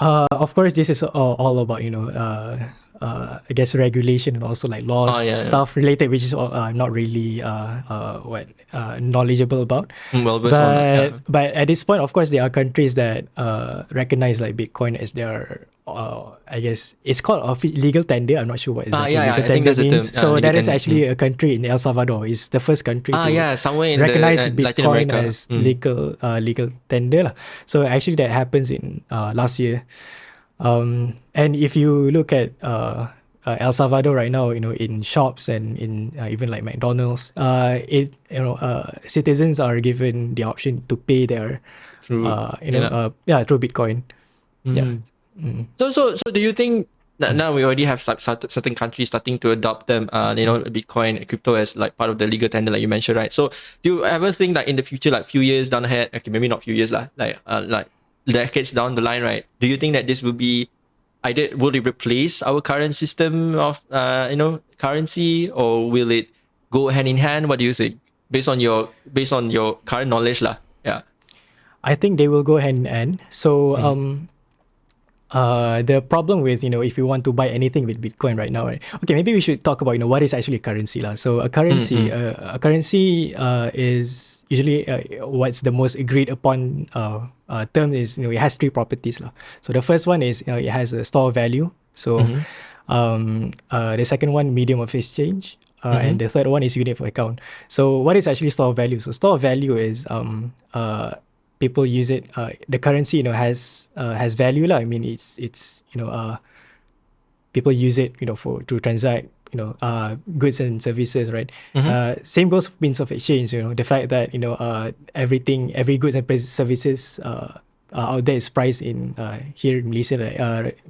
Of course, this is all about I guess regulation and also like laws stuff related, which is I'm not really knowledgeable about. But at this point, of course, there are countries that recognize like Bitcoin as their I guess it's called legal tender. I'm not sure what exactly legal tender means. So that is actually a country in El Salvador. It's the first country to somewhere in recognize Bitcoin as legal tender lah. So actually that happens in last year. And if you look at El Salvador right now, in shops and in even like McDonald's, citizens are given the option to pay their through Bitcoin. So do you think that now we already have certain countries starting to adopt them, Bitcoin and crypto as like part of the legal tender, like you mentioned, right? So do you ever think like in the future, like few years down ahead, okay, maybe not few years lah, like decades down the line, right? Do you think that this will be will it replace our current system of currency, or will it go hand in hand? What do you think, based on your current knowledge lah? Yeah, I think they will go hand in hand. So the problem with if you want to buy anything with Bitcoin right now, right? Okay, maybe we should talk about what is actually a currency lah. So a currency is usually what's the most agreed upon term is it has three properties lah. So the first one is it has a store of value. So the second one, medium of exchange. and the third one is unit of account. So what is actually store of value? So store of value is people use it. The currency has value lah. I mean it's people use it for to transact goods and services, right? Same goes for means of exchange. The fact that every goods and services out there is priced in here in Malaysia,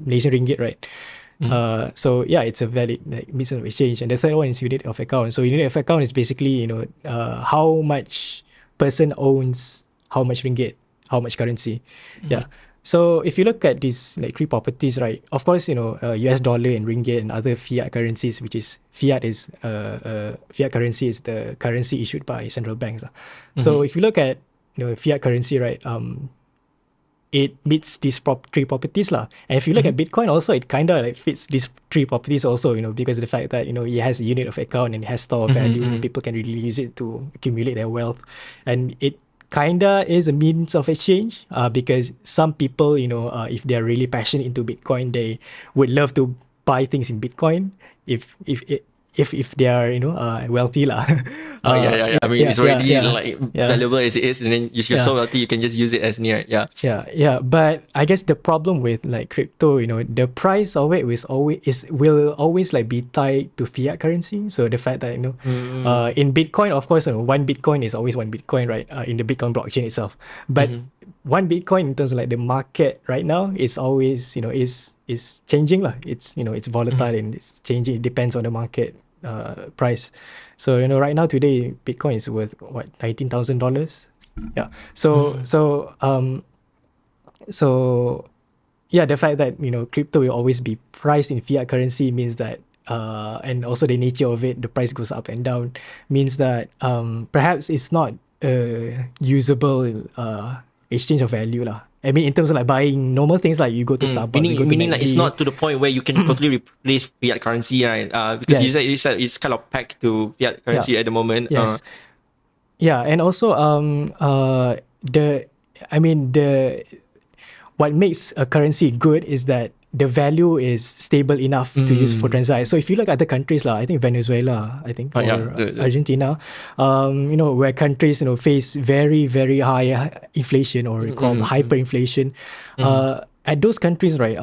Malaysian ringgit, right? So yeah, it's a valid means of exchange. And the third one is unit of account. So unit of account is basically how much person owns how much ringgit, how much currency. Yeah. So if you look at these three properties, right? Of course, US dollar and ringgit and other fiat currencies, which is fiat currency is the currency issued by central banks. So if you look at fiat currency, right? It meets these three properties lah. And if you look at Bitcoin also, it kind of fits these three properties also, because of the fact that, it has a unit of account and it has store of value and people can really use it to accumulate their wealth. And it kind of is a means of exchange because some people, if they're really passionate into Bitcoin, they would love to buy things in Bitcoin if they are wealthy lah. I mean, it's already valuable as it is, and then if you're so wealthy, you can just use it as near. Yeah. But I guess the problem with crypto, the price of it will always be tied to fiat currency. So the fact that in Bitcoin, of course, one Bitcoin is always one Bitcoin, right? In the Bitcoin blockchain itself, but one Bitcoin in terms of the market right now is always is changing lah. It's it's volatile and it's changing. It depends on the market price. So right now today Bitcoin is worth what, $19,000. Yeah. So yeah, the fact that crypto will always be priced in fiat currency means that and also the nature of it, the price goes up and down, means that perhaps it's not a usable exchange of value lah. I mean, in terms of buying normal things, like you go to Starbucks, meaning it's not to the point where you can totally replace fiat currency, right? Because you said it's kind of pegged to fiat currency at the moment. Yes. Yeah, and also what makes a currency good is that the value is stable enough to use for transaction. So if you look at other countries, I think Venezuela, or Argentina, where countries face very, very high inflation or called hyperinflation, at those countries, right,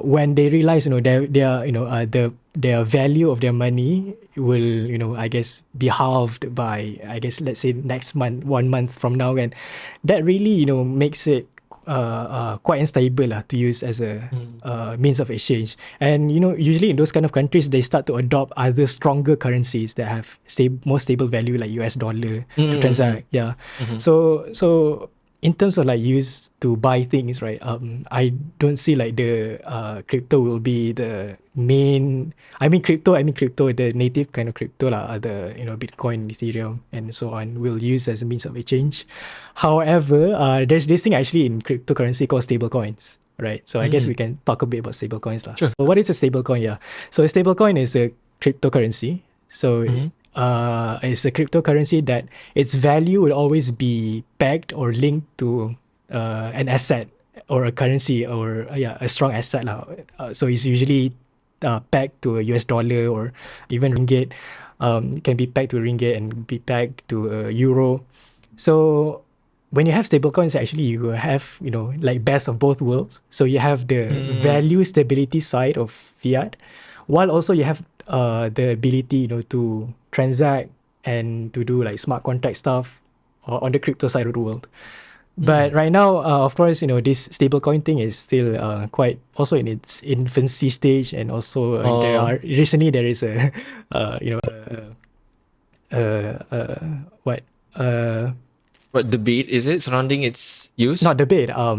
when they realize their value of their money will I guess be halved by, I guess, let's say next month, 1 month from now, and that really makes it quite unstable to use as a means of exchange. And usually in those kind of countries, they start to adopt other stronger currencies that have more stable value, like US dollar to transact. So in terms of use to buy things, right, I don't see the crypto will be the main. I mean crypto, the native kind of crypto the Bitcoin, Ethereum and so on will use as a means of exchange. However, there's this thing actually in cryptocurrency called stablecoins, right? So I guess we can talk a bit about stablecoins lah. Sure. So what is a stablecoin? Yeah, so a stablecoin is a cryptocurrency. So it's a cryptocurrency that its value will always be pegged or linked to an asset or a currency or a strong asset lah. So it's usually pegged to a US dollar or even ringgit. It can be pegged to ringgit and be pegged to a euro. So when you have stablecoins, actually you have best of both worlds. So you have the value stability side of fiat, while also you have the ability to transact and to do smart contract stuff on the crypto side of the world. But right now, of course, this stablecoin thing is still quite also in its infancy stage, and also there is a what debate is it surrounding its use? Not debate. A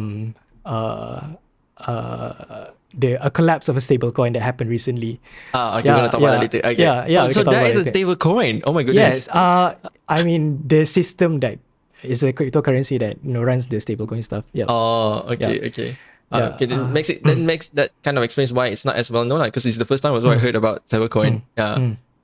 collapse of a stablecoin that happened recently. Okay, we're gonna talk about that later. Okay. So that is a stable coin. Oh my goodness. Yes. I mean the system that is a cryptocurrency that runs the stablecoin stuff. Yeah. Oh, okay, okay. Okay, that kind of explains why it's not as well known, because it's the first time also I heard about stablecoin.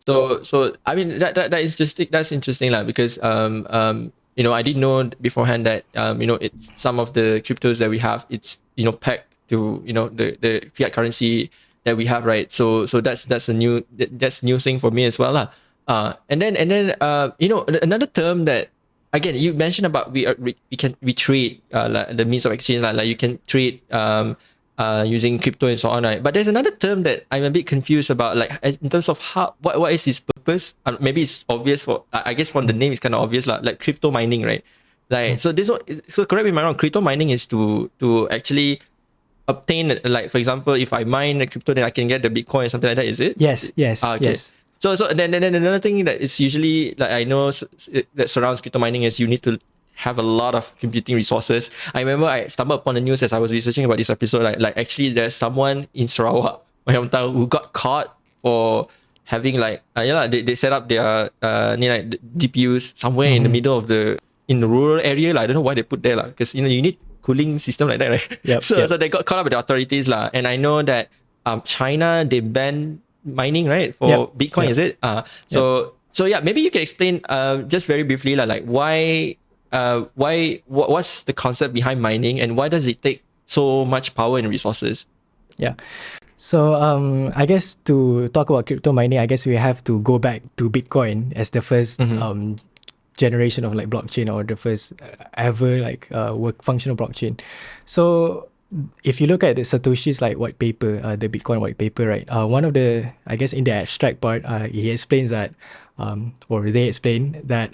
So I mean that is that's interesting, because I didn't know beforehand that it's some of the cryptos that we have, it's pegged to the fiat currency that we have, right? So that's a new thing for me as well, lah. And then another term that, again, you mentioned about we trade like the means of exchange, like you can trade using crypto and so on, right? But there's another term that I'm a bit confused about, like in terms of what is its purpose. Maybe it's obvious for, I guess from the name it's kind of obvious, like crypto mining, right? Like so this one, so correct me if I'm wrong. Crypto mining is to actually obtain, like, for example, if I mine a crypto, then I can get the Bitcoin or something like that. Is it? Yes. Okay. Yes. So then another thing that is usually, like, I know that surrounds crypto mining is you need to have a lot of computing resources. I remember I stumbled upon the news as I was researching about this episode. Like actually, there's someone in Sarawak who got caught for having they set up their the GPUs somewhere in the middle of in the rural area. I don't know why they put there, because you need cooling system like that, right? Yep, so they got caught up with the authorities, and I know that China, they banned mining, right, for Bitcoin. Is it? So yeah, maybe you can explain just very briefly, like why what's the concept behind mining, and why does it take so much power and resources? Yeah. So I guess to talk about crypto mining, I guess we have to go back to Bitcoin as the first generation of like blockchain, or the first ever functional blockchain. So if you look at the Satoshi's white paper, the Bitcoin white paper, right? One of the, I guess in the abstract part, he explains that, or they explain that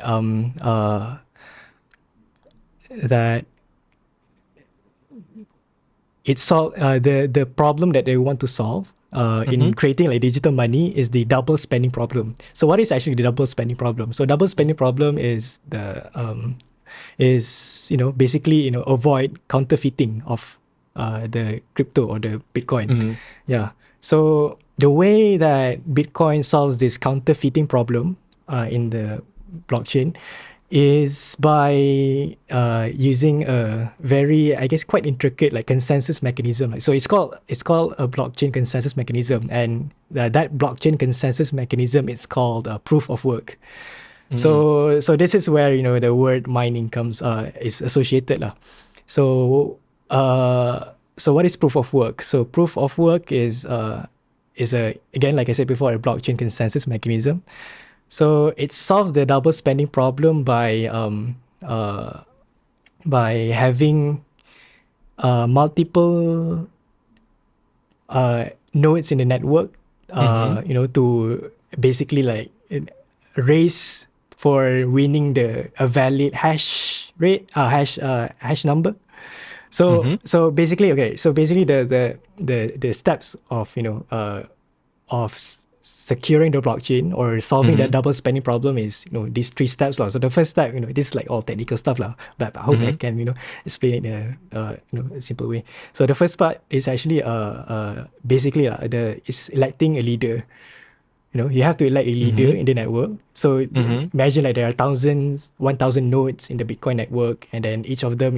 that it's the problem that they want to solve in creating digital money is the double spending problem. So what is actually the double spending problem? So double spending problem is basically avoid counterfeiting of the crypto or the Bitcoin. Yeah. So the way that Bitcoin solves this counterfeiting problem in the blockchain is by using a very, I guess, quite intricate consensus mechanism. So it's called a blockchain consensus mechanism, and that blockchain consensus mechanism is called proof of work. So this is where the word mining comes is associated lah. So what is proof of work? So proof of work is again, like I said before, a blockchain consensus mechanism. So it solves the double spending problem by having multiple nodes in the network, to basically race for winning a valid hash rate, hash number. So basically, the steps of securing the blockchain or solving that double spending problem is these three steps. So the first step, this is all technical stuff but I hope I can explain it in a simple way. So the first part is actually basically is electing a leader. You have to elect a leader in the network. So imagine there are 1,000 nodes in the Bitcoin network, and then each of them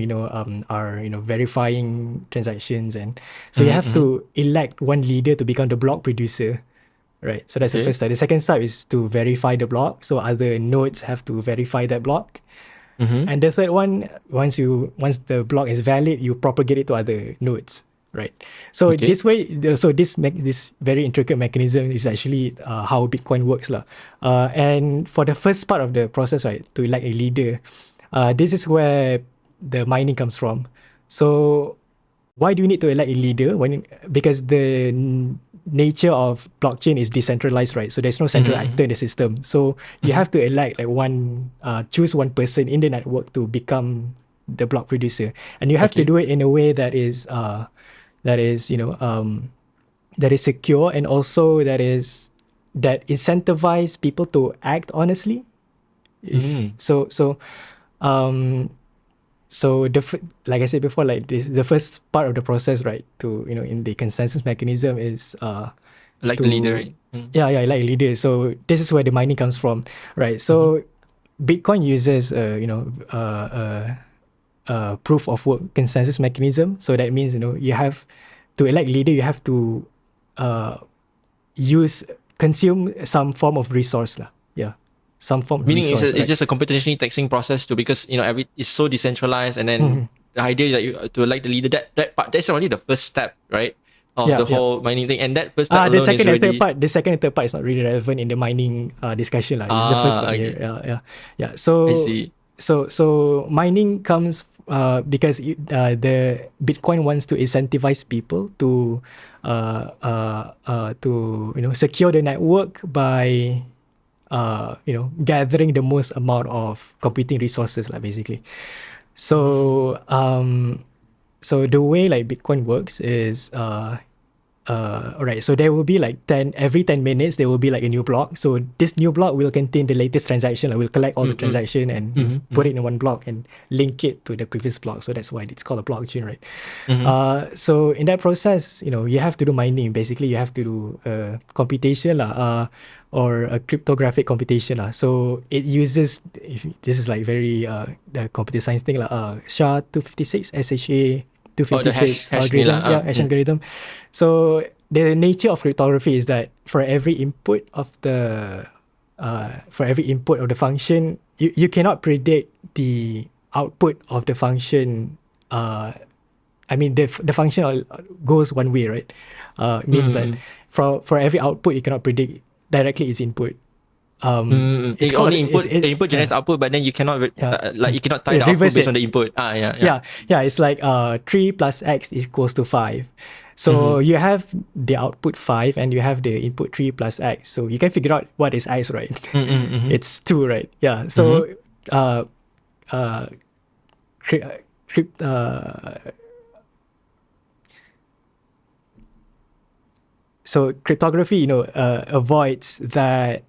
are verifying transactions, and so you have to elect one leader to become the block producer. Right, so that's the first step. The second step is to verify the block. So other nodes have to verify that block. And the third one, once the block is valid, you propagate it to other nodes. Right. So this way, this very intricate mechanism is actually how Bitcoin works lah. And for the first part of the process, right, to elect a leader, this is where the mining comes from. So why do you need to elect a leader? Because the nature of blockchain is decentralized, right? So there's no central actor in the system. So you have to elect choose one person in the network to become the block producer, and you have to do it in a way that is secure, and also that incentivize people to act honestly. So like I said before, the first part of the process, right, to in the consensus mechanism is the leader, right? Yeah, like a leader. So this is where the mining comes from, right? So Bitcoin uses proof of work consensus mechanism. So that means you have to elect leader, you have to consume some form of resource lah. Yeah. Some form meaning of resource, it's just a computationally taxing process too, because it's so decentralized, and then the idea that you to elect the leader, that's only the first step, right, of the whole mining thing, and that first part the alone second is and already. third part, the second and third part is not really relevant in the mining discussion lah. It's the first part Okay. here. Yeah. I see. So mining comes because the Bitcoin wants to incentivize people to secure the network by gathering the most amount of computing resources lah, basically. So so the way like Bitcoin works is alright, so there will be like every 10 minutes there will be like a new block. So this new block will contain the latest transaction. Like we'll collect all the transaction and put it in one block and link it to the previous block. So that's why it's called a blockchain, right? So in that process, you have to do mining. Basically, you have to do computation lah, or a cryptographic computation lah. So it uses, this is like very the computer science thing lah. SHA-256, SHA 256 algorithm, hash algorithm. So the nature of cryptography is that for every input of the function, you cannot predict the output of the function. I mean the function goes one way, right? Means that for every output you cannot predict directly its input. It's only input generates output, but then you cannot you cannot tie the output based on the input. It's like 3 plus x equals to 5. So you have the output 5 and you have the input 3 plus x. So you can figure out what is x, right? It's 2, right? Yeah. So so cryptography, avoids that.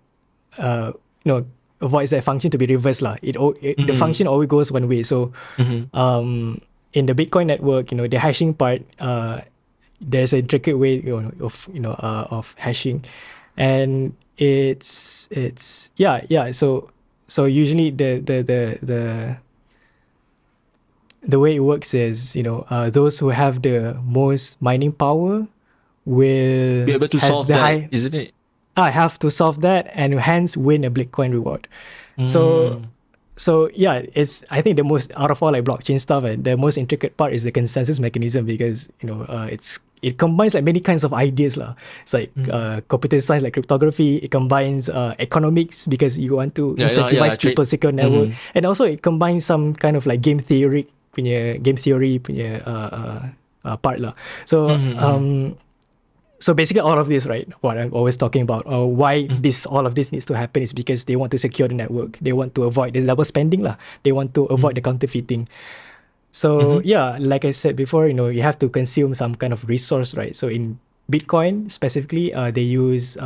Avoids that function to be reversed lah. The function always goes one way. So in the Bitcoin network, the hashing part, there's an intricate way of hashing, and it's so usually the way it works is those who have the most mining power will be able to solve that, isn't it? I have to solve that and hence win a Bitcoin reward. So it's, I think, the most, out of all like blockchain stuff, the most intricate part is the consensus mechanism, because it combines like many kinds of ideas lah. It's like computer science, like cryptography. It combines economics, because you want to incentivize people secure network, and also it combines some kind of like game theory part lah. So so basically all of this, right, what I'm always talking about, why all of this needs to happen is because they want to secure the network. They want to avoid the double spending lah. They want to avoid the counterfeiting. So like I said before, you have to consume some kind of resource, right? So in Bitcoin specifically, they use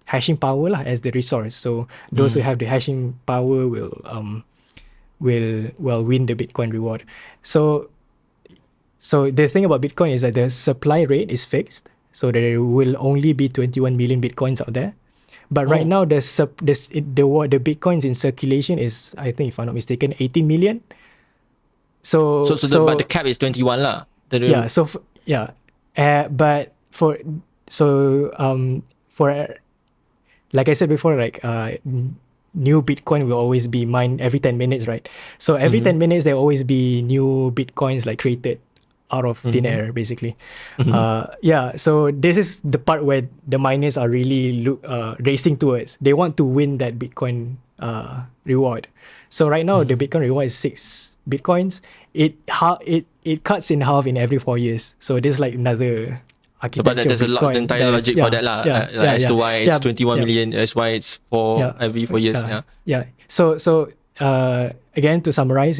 hashing power lah as the resource. So those who have the hashing power will win the Bitcoin reward. So the thing about Bitcoin is that the supply rate is fixed. So there will only be 21 million Bitcoins out there. But right now, the Bitcoins in circulation is, I think, if I'm not mistaken, 18 million. So but the cap is 21 lah. But for like I said before, like new Bitcoin will always be mined every 10 minutes, right? So every 10 minutes there will always be new Bitcoins like created out of thin air, basically. So this is the part where the miners are really racing towards. They want to win that Bitcoin reward. So right now the Bitcoin reward is 6 Bitcoins. It cuts in half in every 4 years. So this is like another architecture. But there's a lot, the entire logic for that lah. As to why it's 21 million, that's why it's every 4 years. So again, to summarize,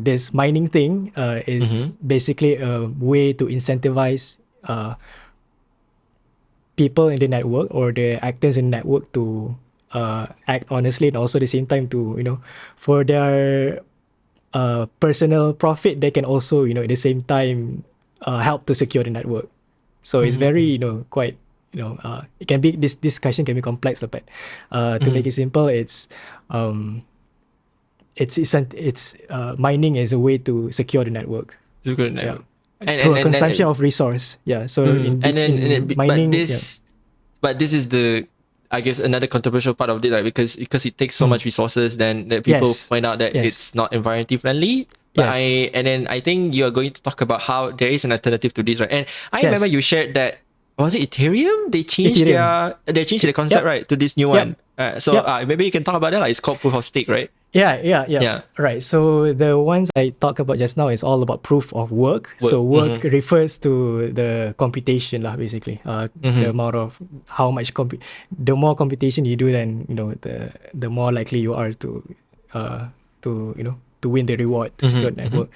this mining thing is basically a way to incentivize people in the network or the actors in the network to act honestly, and also at the same time to, for their personal profit, they can also, at the same time help to secure the network. So it's very, quite, it can be, this discussion can be complex, but to make it simple, it's mining is a way to secure the network. Secure the network. Through a consumption of resource. So mining. But this is the, I guess, another controversial part of it, right? Because it takes so much resources, then that people find out that it's not environmentally friendly. But Yes. and then I think you are going to talk about how there is an alternative to this, right? And I remember Yes. you shared that, was it Ethereum? They changed Ethereum. their concept, Yep. right, to this new Yep. one. So Yep. maybe you can talk about that. Like, it's called proof of stake, right? Yeah. Yeah. Right. So the ones I talked about just now is all about proof of work. So work refers to the computation lah, basically. The amount of how much the more computation you do, then the more likely you are to win the reward to secure the network.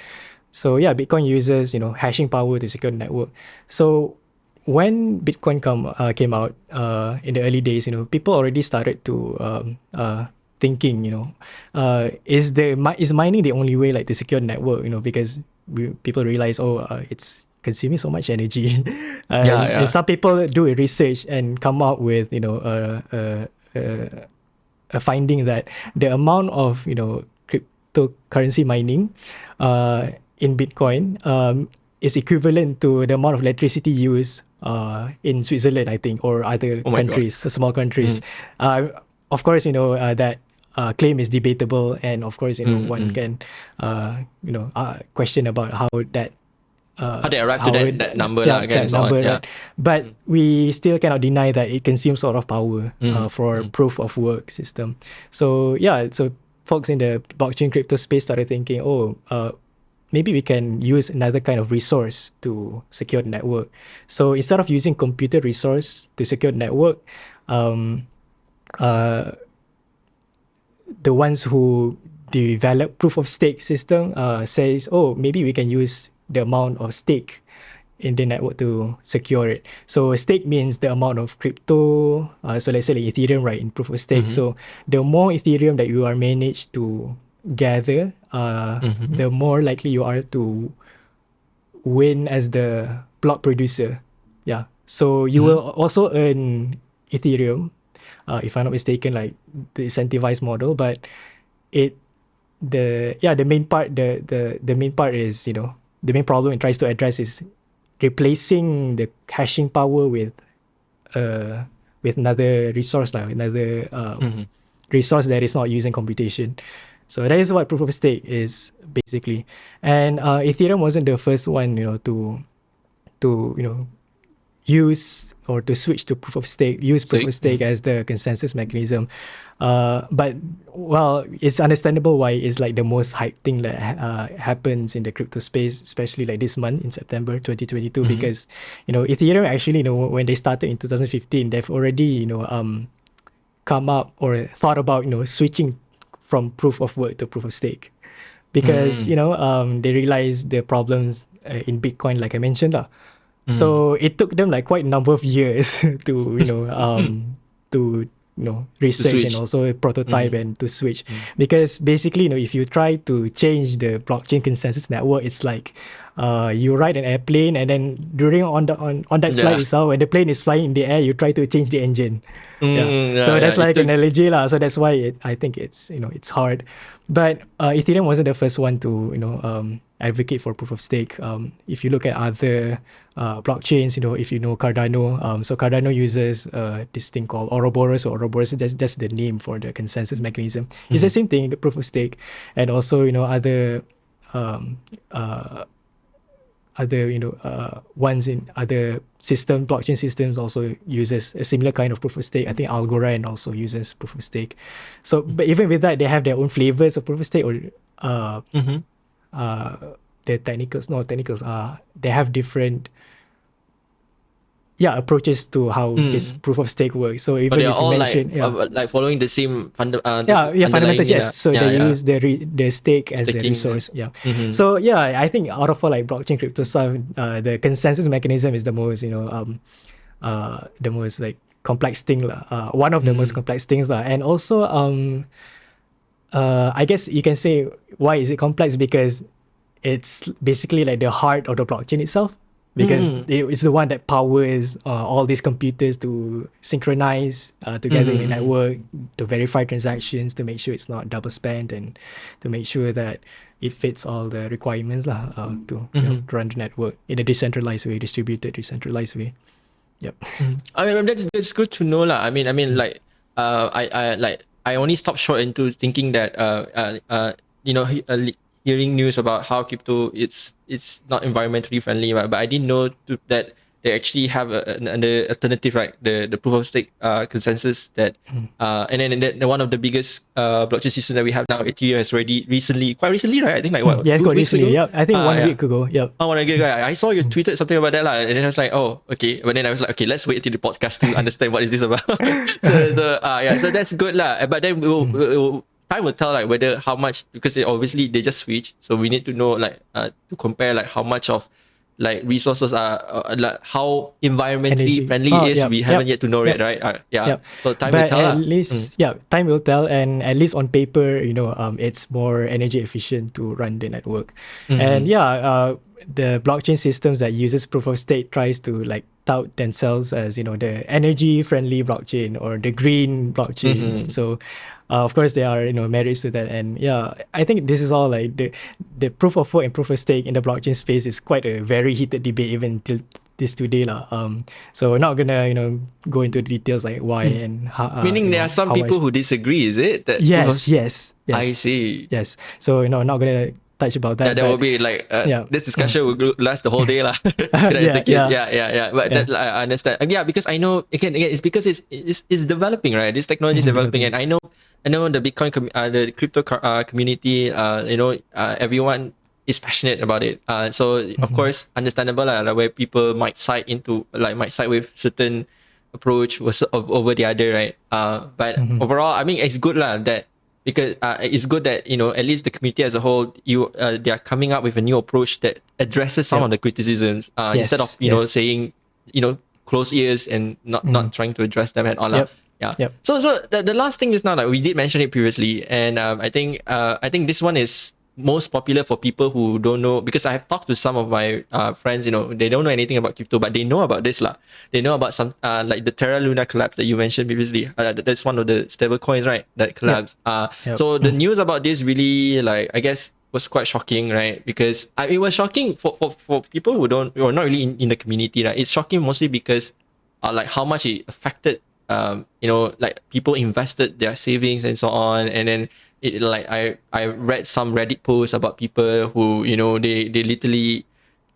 So yeah, Bitcoin uses hashing power to secure the network. So when Bitcoin came out in the early days, people already started to thinking, is mining the only way like to secure the network? Because people realize, it's consuming so much energy, and some people do a research and come out with a finding that the amount of cryptocurrency mining in Bitcoin is equivalent to the amount of electricity used in Switzerland, I think, or other Oh my God. countries, small countries. Of course, that claim is debatable, and of course, one can, question about how that. How they arrive to that number, Yeah, again, that and so on. number, Yeah. right? But we still cannot deny that it consumes a lot of power for proof of work system. So yeah, so folks in the blockchain crypto space started thinking, maybe we can use another kind of resource to secure the network. So instead of using computer resource to secure the network, the ones who develop proof of stake system says, maybe we can use the amount of stake in the network to secure it. So stake means the amount of crypto. So let's say like Ethereum, right, in proof of stake. So the more Ethereum that you are managed to gather, the more likely you are to win as the block producer. Yeah. So you will also earn Ethereum, if I'm not mistaken, like the incentivized model. But the main part is the main problem it tries to address is replacing the hashing power with another resource, like another resource that is not using computation. So that is what proof of stake is basically. And Ethereum wasn't the first one, to use or to switch to proof of stake, use proof of stake as the consensus mechanism. But well, it's understandable why it's like the most hype thing that happens in the crypto space, especially like this month in September 2022, because Ethereum actually, when they started in 2015, they've already come up or thought about switching from proof of work to proof of stake, because they realized the problems in Bitcoin, like I mentioned lah. So it took them like quite a number of years to research and also prototype and to switch, because basically if you try to change the blockchain consensus network, it's like you ride an airplane, and then during on that flight itself, when the plane is flying in the air, you try to change the engine. So that's like an analogy lah. So that's why I think it's it's hard. But Ethereum wasn't the first one to advocate for proof of stake. If you look at other blockchains, if you know Cardano, so Cardano uses this thing called Ouroboros. So Ouroboros is just the name for the consensus mechanism. It's the same thing, the proof of stake, and also other ones in other blockchain systems also uses a similar kind of proof of stake. I think Algorand also uses proof of stake. So, but even with that, they have their own flavors of proof of stake, or the technicals. They have different approaches to how this proof of stake works. So even But they're if you all mention, like following the same fundamentals, yes. So they use the stake as the Staking, resource. So I think out of all like blockchain crypto stuff, the consensus mechanism is the most the most like complex thing lah. One of the most complex things lah. And also I guess you can say, why is it complex? Because it's basically like the heart of the blockchain itself, because it's the one that powers all these computers to synchronize together in a network, to verify transactions, to make sure it's not double spent, and to make sure that it fits all the requirements to run the network in a decentralized way, distributed, decentralized way. Yep. I mean, that's good to know lah. I mean, like, I only stopped short into thinking that hearing news about how crypto it's not environmentally friendly, right? But I didn't know that they actually have an alternative, right? The proof of stake consensus that and then one of the biggest blockchain systems that we have now, Ethereum, has already quite recently, right? I think like what, Yeah, 2 quite weeks recently. ago? Yeah, I think 1 week ago. Yep. I want to get. I saw you tweeted something about that, and then I was like, oh, okay. But then I was like, okay, let's wait till the podcast to understand what is this about. So that's good lah. But then time will tell like whether how much, because obviously they just switch, so we need to know like to compare like how much of like resources are like how environmentally Energy. friendly it is. We haven't yet to know it, right? So time will But tell. at least, time will tell, and at least on paper, it's more energy efficient to run the network. And the blockchain systems that uses proof of stake tries to like tout themselves as the energy friendly blockchain or the green blockchain. So of course there are merits to that, and I think this is all like the proof of work and proof of stake in the blockchain space is quite a very heated debate even till this today lah. So we're not gonna go into the details like why and how. Meaning there are some people who disagree, is it? That Yes. I see. Yes. So not gonna touch about that. There will be like this discussion will last the whole day lah. But I understand. Because I know again it's because it's developing, right? This technology is developing, and I know the Bitcoin the crypto community, everyone is passionate about it. So of course understandable like where people might side with certain approach over the other, right? But overall, I mean it's good lah that. Because it's good that at least the community as a whole, they are coming up with a new approach that addresses some of the criticisms instead of saying close ears and not trying to address them at all. So the last thing is now like we did mention it previously, and I think this one is most popular for people who don't know, because I have talked to some of my friends, they don't know anything about crypto, but they know about this lah. They know about some like the Terra Luna collapse that you mentioned previously. That's one of the stablecoins, right? That collapsed. So the news about this really, like, I guess, was quite shocking, right? Because it was shocking for people who are not really in the community, right? It's shocking mostly because like how much it affected like people invested their savings and so on, and then I read some Reddit posts about people who they literally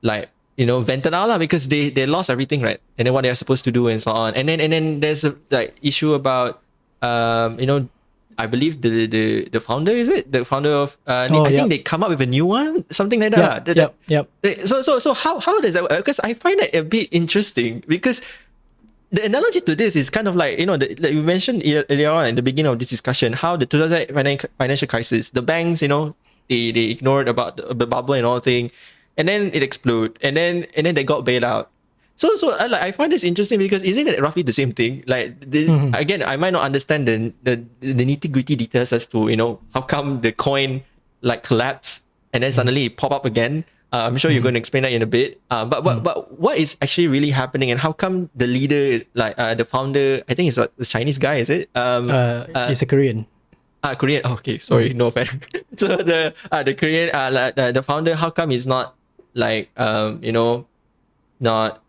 like vented out lah, because they lost everything, right? And then what they are supposed to do and so on, and then there's a like issue about I believe the founder, is it the founder of I think they come up with a new one, something like that. So how does that work? Because I find that a bit interesting, because the analogy to this is kind of like, like you mentioned earlier on in the beginning of this discussion, how the 2008 financial crisis, the banks, they ignored about the bubble and all thing, and then it exploded, and then they got bailed out. So I find this interesting, because isn't it roughly the same thing? Like again, I might not understand the nitty gritty details as to how come the coin like collapsed and then suddenly it pop up again. I'm sure you're going to explain that in a bit. But what is actually really happening, and how come the leader is like the founder? I think it's a Chinese guy, is it? He's a Korean. Korean. Oh, okay, sorry, no offense. So the Korean the founder, how come he's not like not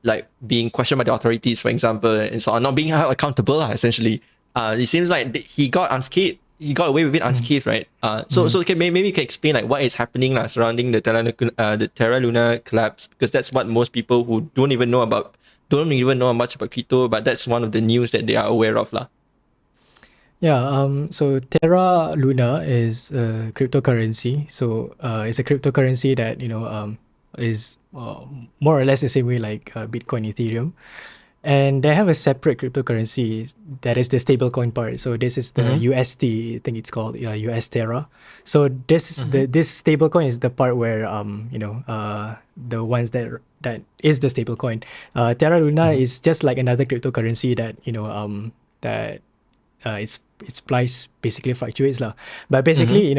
like being questioned by the authorities, for example, and so on, not being held accountable, essentially. It seems like he got unscathed. He got away with it unscathed, right? So okay, maybe you can explain like what is happening surrounding the Terra Luna collapse, because that's what most people who don't even know much about crypto, but that's one of the news that they are aware of lah. So Terra Luna is a cryptocurrency. So it's a cryptocurrency that is more or less the same way like Bitcoin, Ethereum. And they have a separate cryptocurrency that is the stablecoin part. So this is the UST, I think it's called US Terra. So this stablecoin is the part where the ones that is the stablecoin. Terra Luna is just like another cryptocurrency that its price basically fluctuates lah. But basically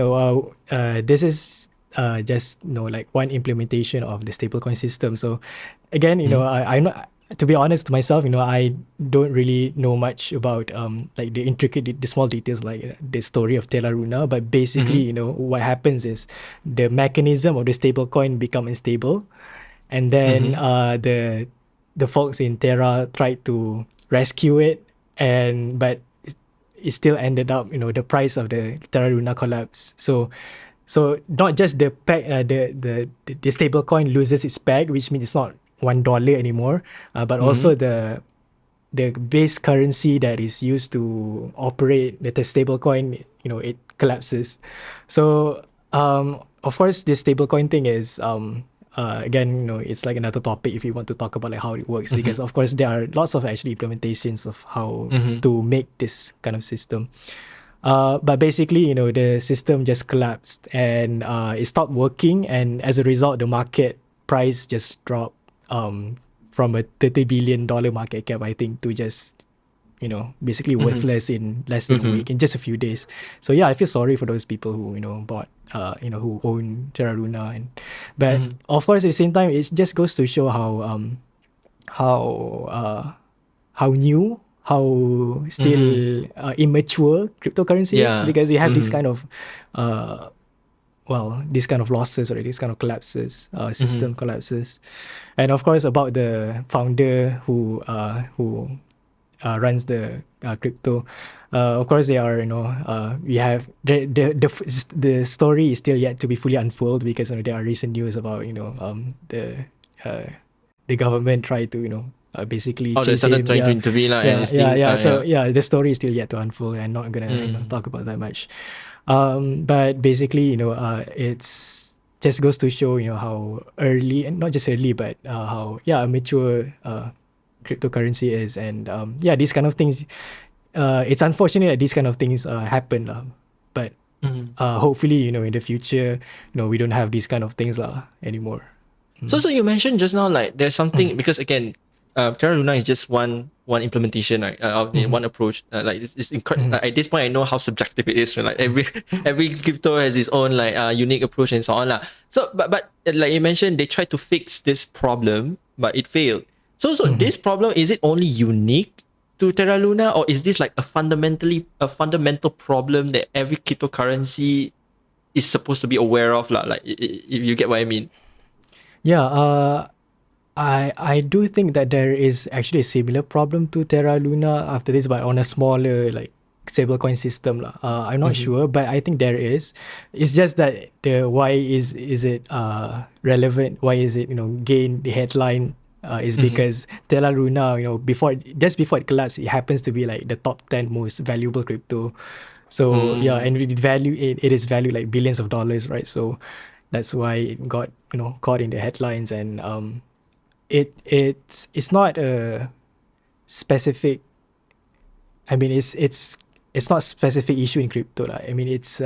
this is just like one implementation of the stablecoin system. So again, I'm not. To be honest to myself, I don't really know much about like the intricate, the small details like the story of Terra Luna. But basically, what happens is the mechanism of the stablecoin become unstable, and then the folks in Terra tried to rescue it, but it still ended up, the price of the Terra Luna collapsed. So not just the peg, the stable coin loses its peg, which means it's not $1 anymore, but also the base currency that is used to operate the stable coin, it collapses. So of course, this stable coin thing is again, it's like another topic if you want to talk about like how it works, because of course there are lots of actually implementations of how to make this kind of system. But basically, the system just collapsed and it stopped working, and as a result, the market price just dropped from a $30 billion market cap, I think, to just basically worthless in less than a week, in just a few days. So yeah, I feel sorry for those people who bought who own Terra Luna, but of course at the same time it just goes to show how new, how still immature cryptocurrency is, because you have this kind of this kind of losses or this kind of collapses, system collapses. And of course about the founder who runs the crypto, of course they are we have the story is still yet to be fully unfolded, because there are recent news about the government tried to basically they started trying to intervene so the story is still yet to unfold, and not gonna talk about that much. But basically it's just goes to show how early, and not just early, but how mature cryptocurrency is. And these kind of things, it's unfortunate that these kind of things happen, but hopefully in the future we don't have these kind of things anymore. So you mentioned just now, like, there's something, because again, Terra Luna is just one implementation, right? One approach. Like like, at this point, I know how subjective it is. Right? Like every crypto has its own like unique approach and so on, lah. So, but like you mentioned, they tried to fix this problem, but it failed. So this problem, is it only unique to Terra Luna, or is this like a fundamental problem that every cryptocurrency is supposed to be aware of, lah? Like, if you get what I mean? Yeah. I do think that there is actually a similar problem to Terra Luna after this, but on a smaller like stablecoin system. I'm not sure, but I think there is. It's just that why is it relevant? Why is it gain the headline? Is because Terra Luna, before it collapsed, it happens to be like the top 10 most valuable crypto. So and it is valued like billions of dollars, right? So that's why it got caught in the headlines. And it's not a specific, I mean it's not a specific issue in crypto. I mean it's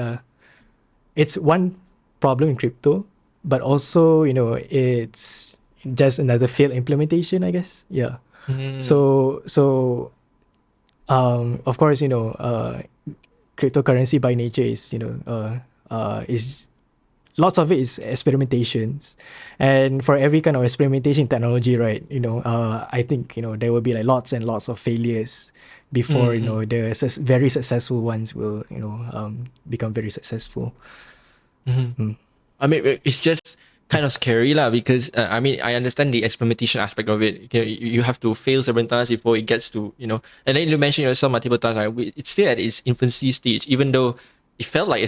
one problem in crypto, but also it's just another failed implementation, I guess. Yeah. So of course cryptocurrency by nature is is lots of it is experimentations, and for every kind of experimentation technology, right, I think there will be like lots and lots of failures before the very successful ones will become very successful. I mean, it's just kind of scary, lah, because I mean, I understand the experimentation aspect of it. You have to fail several times before it gets to and then you mentioned yourself multiple times, right? It's still at its infancy stage, even though it felt like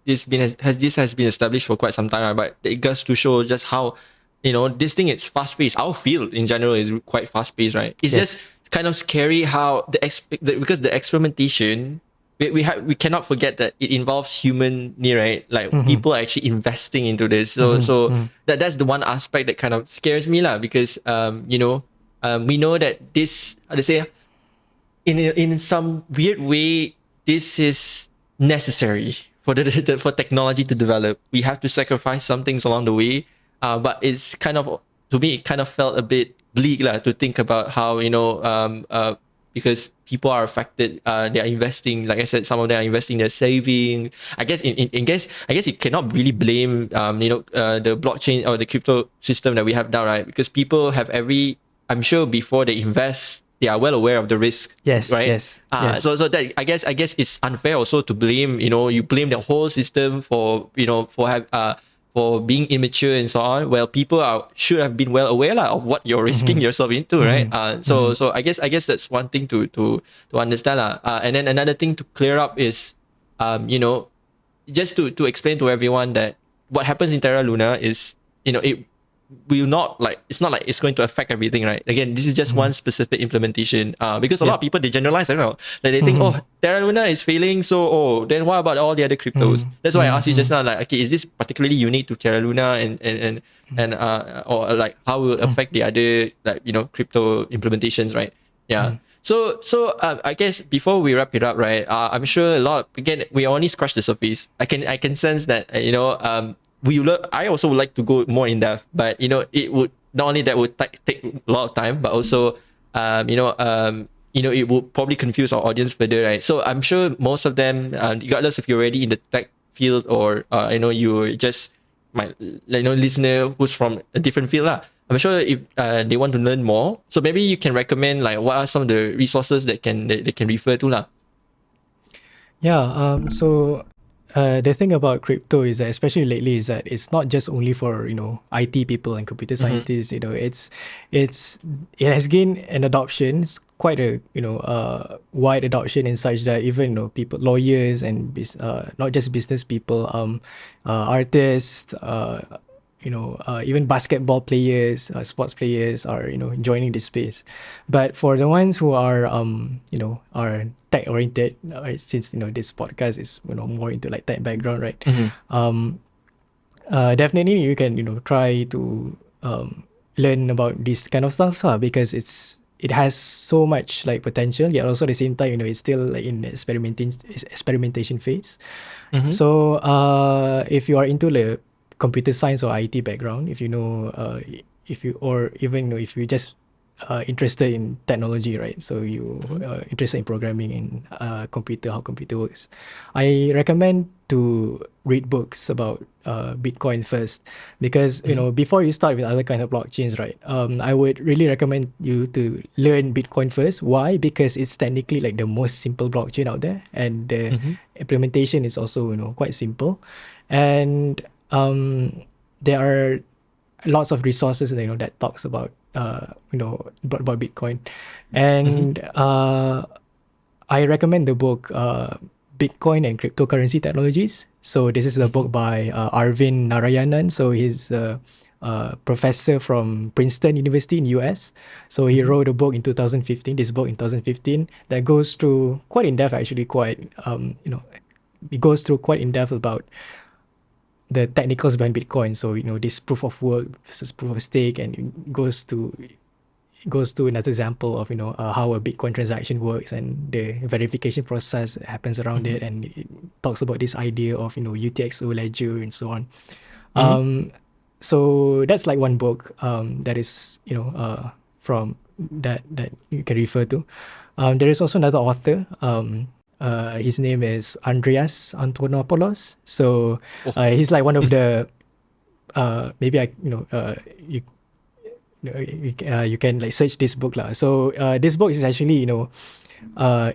this has been established for quite some time, right? But it goes to show just how this thing is fast paced. Our field in general is quite fast paced, right? It's just kind of scary how because the experimentation, we cannot forget that it involves human, right? Like people are actually investing into this. So that's the one aspect that kind of scares me, lah, because we know that this, how to say, in some weird way, this is necessary for for technology to develop. We have to sacrifice some things along the way, but it's kind of, to me, it kind of felt a bit bleak, lah, to think about how because people are affected. They are investing, like I said, some of them are investing their saving. I guess I guess you cannot really blame the blockchain or the crypto system that we have now, right? Because people have I'm sure before they invest, they are well aware of the risk. Yes, right. Yes. So that I guess it's unfair also to blame you blame the whole system for for being immature and so on, well, people should have been well aware lah, of what you're risking yourself into, right? So I guess that's one thing to understand lah. And then another thing to clear up is, just to explain to everyone that what happens in Terra Luna is, it will not like, it's not like it's going to affect everything, right? Again, this is just one specific implementation. Because a lot of people, they generalize, I don't know, like they think, oh, Terra Luna is failing, so then what about all the other cryptos? That's why I asked you just now, like, okay, is this particularly unique to Terra Luna and or like how will it affect the other, like, crypto implementations, right? Yeah. So I guess before we wrap it up, right? I'm sure again, we only scratched the surface. I can sense that I also would like to go more in depth, but it would not only that would take a lot of time, but also it would probably confuse our audience further, right? So I'm sure most of them, regardless if you're already in the tech field or you're just my listener who's from a different field lah. I'm sure if they want to learn more, so maybe you can recommend like what are some of the resources that they can refer to lah. Yeah. So the thing about crypto is that, especially lately, is that it's not just only for IT people and computer scientists. It has gained an adoption. It's quite a wide adoption in such that even people, lawyers and not just business people, artists, even basketball players, sports players are joining this space. But for the ones who are are tech oriented, since this podcast is more into like tech background, right? Definitely you can try to learn about this kind of stuff, because it has so much like potential, yet also at the same time it's still like in experimentation phase. So if you are into the computer science or IT background, if you just interested in technology, right? So you interested in programming and how computer works, I recommend to read books about Bitcoin first, because before you start with other kind of blockchains, right? I would really recommend you to learn Bitcoin first. Why? Because it's technically like the most simple blockchain out there, and the implementation is also quite simple, and there are lots of resources that talks about about Bitcoin, and I recommend the book Bitcoin and Cryptocurrency Technologies. So this is the book by Arvind Narayanan. So he's a professor from Princeton University in US. So he wrote a book in 2015. This book in 2015 that goes through quite in depth, actually, it goes through quite in depth about the technicals behind Bitcoin. So this proof of work versus proof of stake, and it goes to another example of how a Bitcoin transaction works and the verification process that happens around it, and it talks about this idea of UTXO ledger and so on. So that's like one book that is from that you can refer to. There is also another author. His name is Andreas Antonopoulos. So he's like one of the you can like search this book lah. So this book is actually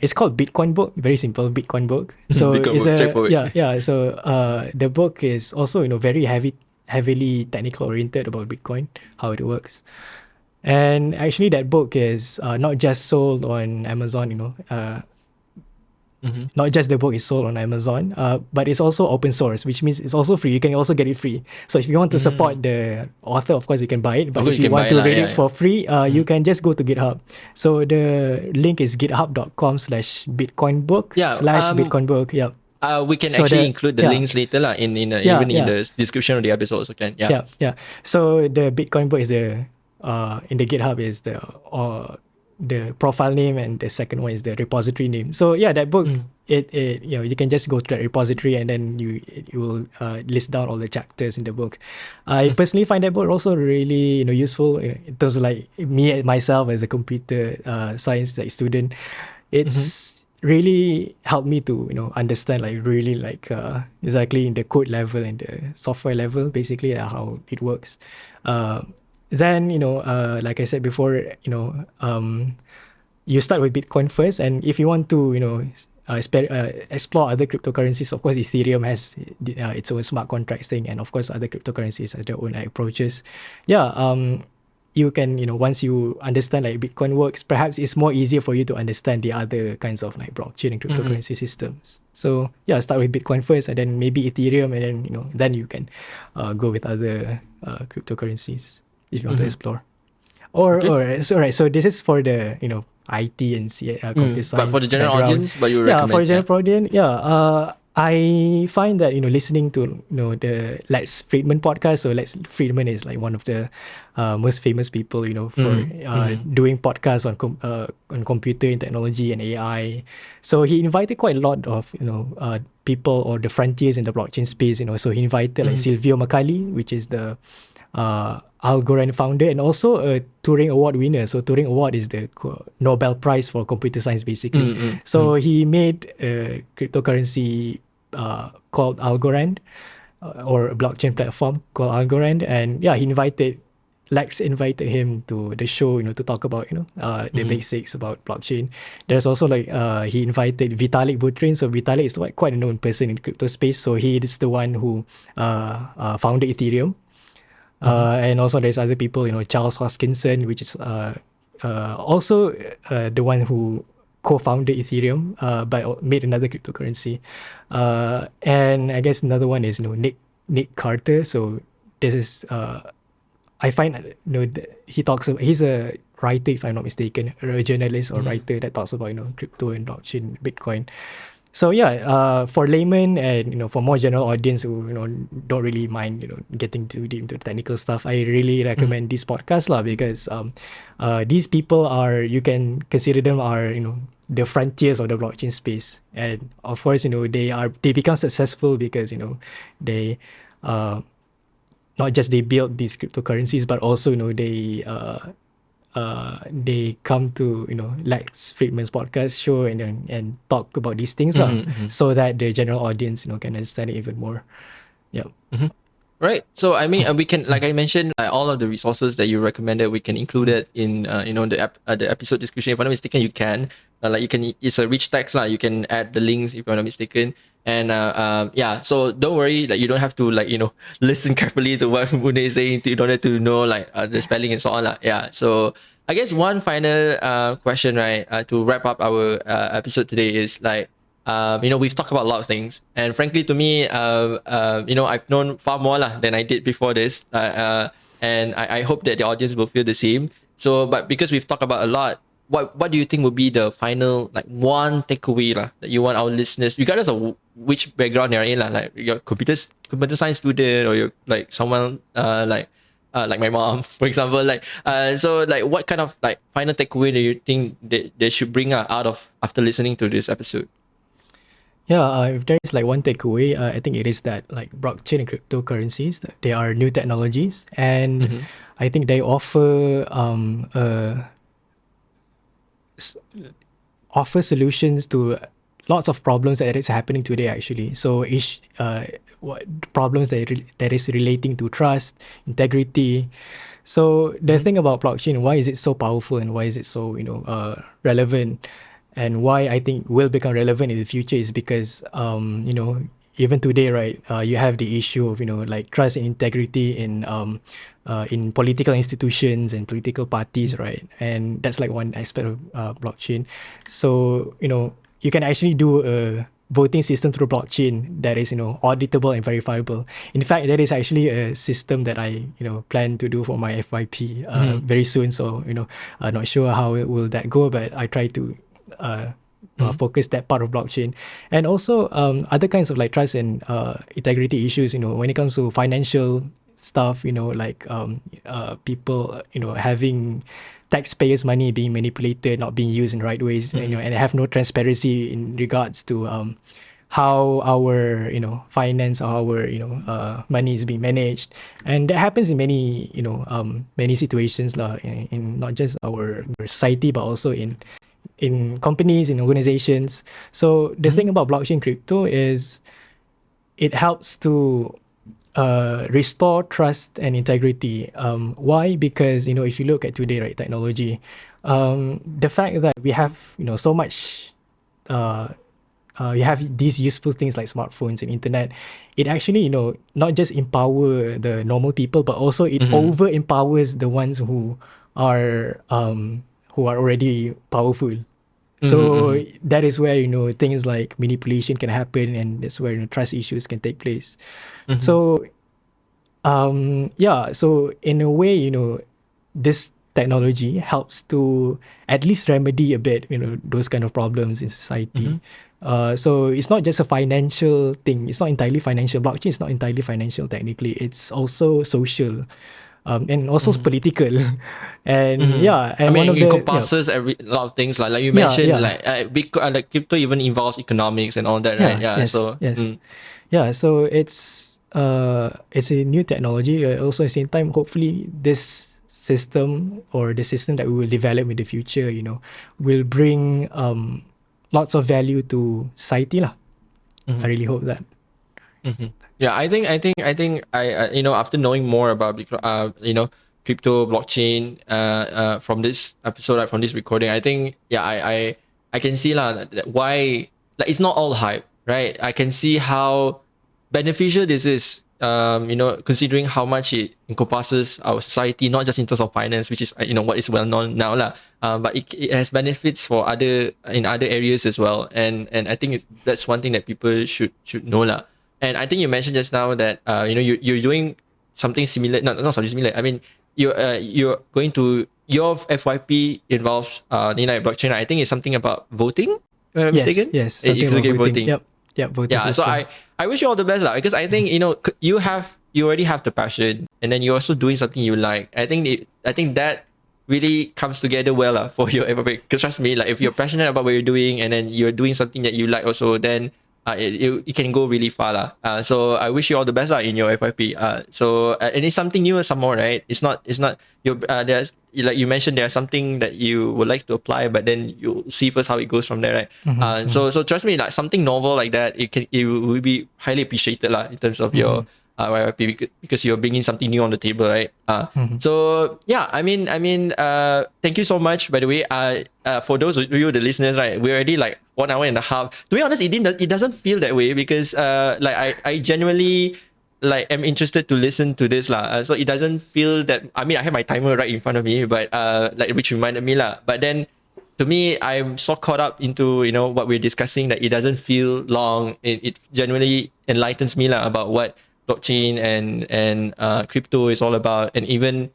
it's called Bitcoin book. Very simple, Bitcoin book. So Bitcoin book, So the book is also very heavily technical oriented about Bitcoin, how it works. And actually that book is not just sold on Amazon. Not just the book is sold on Amazon, but it's also open source, which means it's also free. You can also get it free. So if you want to support the author, of course you can buy it. But if you want to read it for free, you can just go to GitHub. So the link is github.com/bitcoinbook/bitcoinbook. Yeah. We can actually include the links later lah in the description of the episode also can. Yeah. So the Bitcoin book is in the GitHub is the profile name, and the second one is the repository name. So that book, it you can just go to that repository, and then you will list down all the chapters in the book. I personally find that book also really useful. In terms of like me myself as a computer science student, it's really helped me to understand really exactly in the code level and the software level, basically how it works. Then like I said before, you start with Bitcoin first, and if you want to explore other cryptocurrencies. Of course, Ethereum has its own smart contracts thing, and of course, other cryptocurrencies have their own approaches. Yeah, you can, once you understand like Bitcoin works, perhaps it's more easier for you to understand the other kinds of like blockchain and cryptocurrency systems. So yeah, start with Bitcoin first, and then maybe Ethereum, and then then you can go with other cryptocurrencies if you want to explore. So this is for the IT and computer science. But for the general background. audience, but you recommend? For the general audience, I find that listening to the Lex Friedman podcast. So Lex Friedman is like one of the most famous people for doing podcasts on computer and technology and AI. So he invited quite a lot of people or the frontiers in the blockchain space. So he invited like Silvio Macali, which is the Algorand founder, and also a Turing Award winner. So Turing Award is the Nobel Prize for computer science, basically. So he made a cryptocurrency called Algorand, or a blockchain platform called Algorand, and Lex invited him to the show, to talk about the basics about blockchain. There's also like he invited Vitalik Buterin. So Vitalik is quite a known person in crypto space. So he is the one who founded Ethereum. And also there's other people, Charles Hoskinson, which is also the one who co-founded Ethereum, but made another cryptocurrency. And I guess another one is Nick Carter. So this is I find he talks about, he's a writer, if I'm not mistaken, or a journalist or writer that talks about crypto and blockchain, Bitcoin. So yeah, for laymen and for more general audience who don't really mind getting too deep into the technical stuff, I really recommend this podcast because these people you can consider them are the frontiers of the blockchain space, and of course they become successful because they not just they build these cryptocurrencies, but also they come to Lex Friedman's podcast show and talk about these things so that the general audience can understand it even more. Yeah. Right. So I mean, we can, like I mentioned, all of the resources that you recommended, we can include it in the episode description. If I'm not mistaken, you can it's a rich text you can add the links if I'm not mistaken. And so don't worry, you don't have to listen carefully to what Munir is saying in order to know the spelling and so on. Yeah. So I guess one final question, right, to wrap up our episode today is we've talked about a lot of things, and frankly to me, I've known far more than I did before this, and I hope that the audience will feel the same. So, but because we've talked about a lot, what do you think would be the final one takeaway that you want our listeners, regardless of which background they're in, like your computer science student, or you're someone like my mom, for example, what kind of final takeaway do you think they should bring out of after listening to this episode? Yeah, if there is one takeaway, I think it is that blockchain and cryptocurrencies, they are new technologies, and I think they offer offer solutions to lots of problems that is happening today actually. So what problems that is relating to trust, integrity. So the thing about blockchain, why is it so powerful and why is it so relevant, and why I think will become relevant in the future is because even today, right, you have the issue of trust and integrity in political institutions and political parties, right? And that's one aspect of blockchain. So you can actually do a voting system through blockchain that is auditable and verifiable. In fact, that is actually a system that I plan to do for my FYP very soon. So I'm not sure how will that go, but I try to focus that part of blockchain. And also other kinds of trust and integrity issues, when it comes to financial stuff, people having taxpayers' money being manipulated, not being used in right ways, and have no transparency in regards to how our finance or our money is being managed. And that happens in many many situations in not just our society but also in companies, in organizations. So the thing about blockchain crypto is it helps to restore trust and integrity. Why? Because if you look at today, right, technology, the fact that we have so much you have these useful things like smartphones and internet, it actually, not just empower the normal people, but also it over empowers the ones who are already powerful. So that is where, things like manipulation can happen, and that's where, trust issues can take place. So, so in a way, this technology helps to at least remedy a bit, those kind of problems in society. So it's not just a financial thing. It's not entirely financial. Blockchain is not entirely financial technically. It's also social. And also political, and and I mean, one of it the encompasses a lot of things like you mentioned, like crypto even involves economics and all that, right? Yes, so so it's a new technology. Also, at the same time, hopefully, this system or the system that we will develop in the future, will bring lots of value to society, lah. I really hope that. Yeah, I think I after knowing more about crypto blockchain from this episode, like from this recording, I think I can see that why, like, it's not all hype, right? I can see how beneficial this is, considering how much it encompasses our society, not just in terms of finance, which is what is well known now lah, but it has benefits for other areas as well, and I think that's one thing that people should know lah. And I think you mentioned just now that you're doing something similar. Not something similar. I mean, you're going to, your FYP involves blockchain. I think it's something about voting. If I'm mistaken. Yes. If you look at voting. Yep. Voting. Yeah. System. So I wish you all the best lah, because I think you already have the passion, and then you're also doing something you like. I think that really comes together well lah for your FYP. Because trust me, like, if you're passionate about what you're doing, and then you're doing something that you like also, then it can go really far lah. So I wish you all the best lah in your FYP. And it's something new some more, right? It's not you. There's, like you mentioned, there's something that you would like to apply, but then you see first how it goes from there, right? So trust me, like, something novel like that, it will be highly appreciated lah in terms of your YYP, because you're bringing something new on the table, right? So yeah, I mean, thank you so much, by the way. For those of you, the listeners, right, we're already like 1 hour and a half. To be honest, it doesn't feel that way, because I genuinely am interested to listen to this lah. So it doesn't feel that. I mean, I have my timer right in front of me, but which reminded me lah. But then, to me, I'm so caught up into what we're discussing that it doesn't feel long. It genuinely enlightens me lah about what blockchain and crypto is all about, and even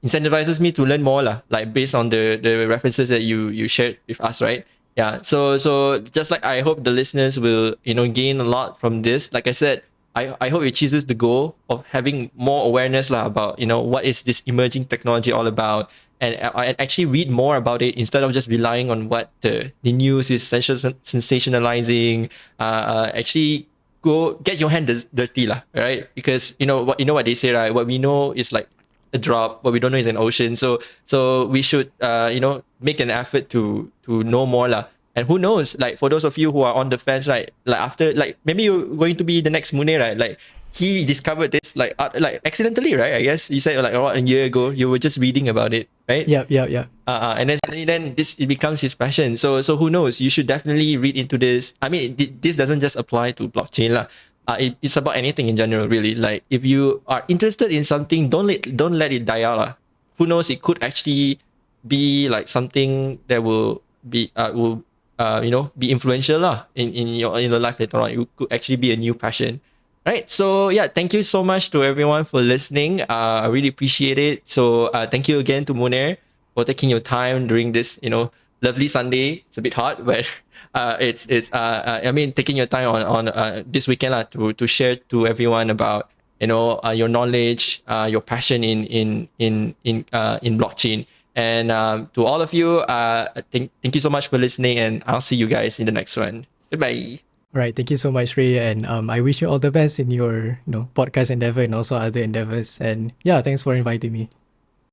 incentivizes me to learn more lah, like based on the references that you shared with us, right? Yeah. So just like, I hope the listeners will gain a lot from this. Like I said, I hope it achieves the goal of having more awareness lah about what is this emerging technology all about, and actually read more about it instead of just relying on what the news is sensationalizing. Actually go get your hand dirty lah, right? Because what they say, right? What we know is like a drop. What we don't know is an ocean. So we should make an effort to know more lah. And who knows, like, for those of you who are on the fence, right? Like, after, like, maybe you're going to be the next Munir, right? Like, he discovered this like accidentally, right? I guess you said, like, a year ago you were just reading about it, right? Yeah. And then suddenly, it becomes his passion. So who knows? You should definitely read into this. I mean, this doesn't just apply to blockchain lah. It's about anything in general, really. Like, if you are interested in something, don't let it die out lah. Who knows? It could actually be like something that will be be influential lah in your life later on. It could actually be a new passion. Right. So yeah, thank you so much to everyone for listening. I really appreciate it. So thank you again to Munir for taking your time during this, lovely Sunday. It's a bit hot, but taking your time on this weekend lah to share to everyone about your knowledge, your passion in blockchain. And to all of you, thank you so much for listening, and I'll see you guys in the next one. Goodbye. Right. Thank you so much, Ray. And I wish you all the best in your podcast endeavor and also other endeavors. And yeah, thanks for inviting me.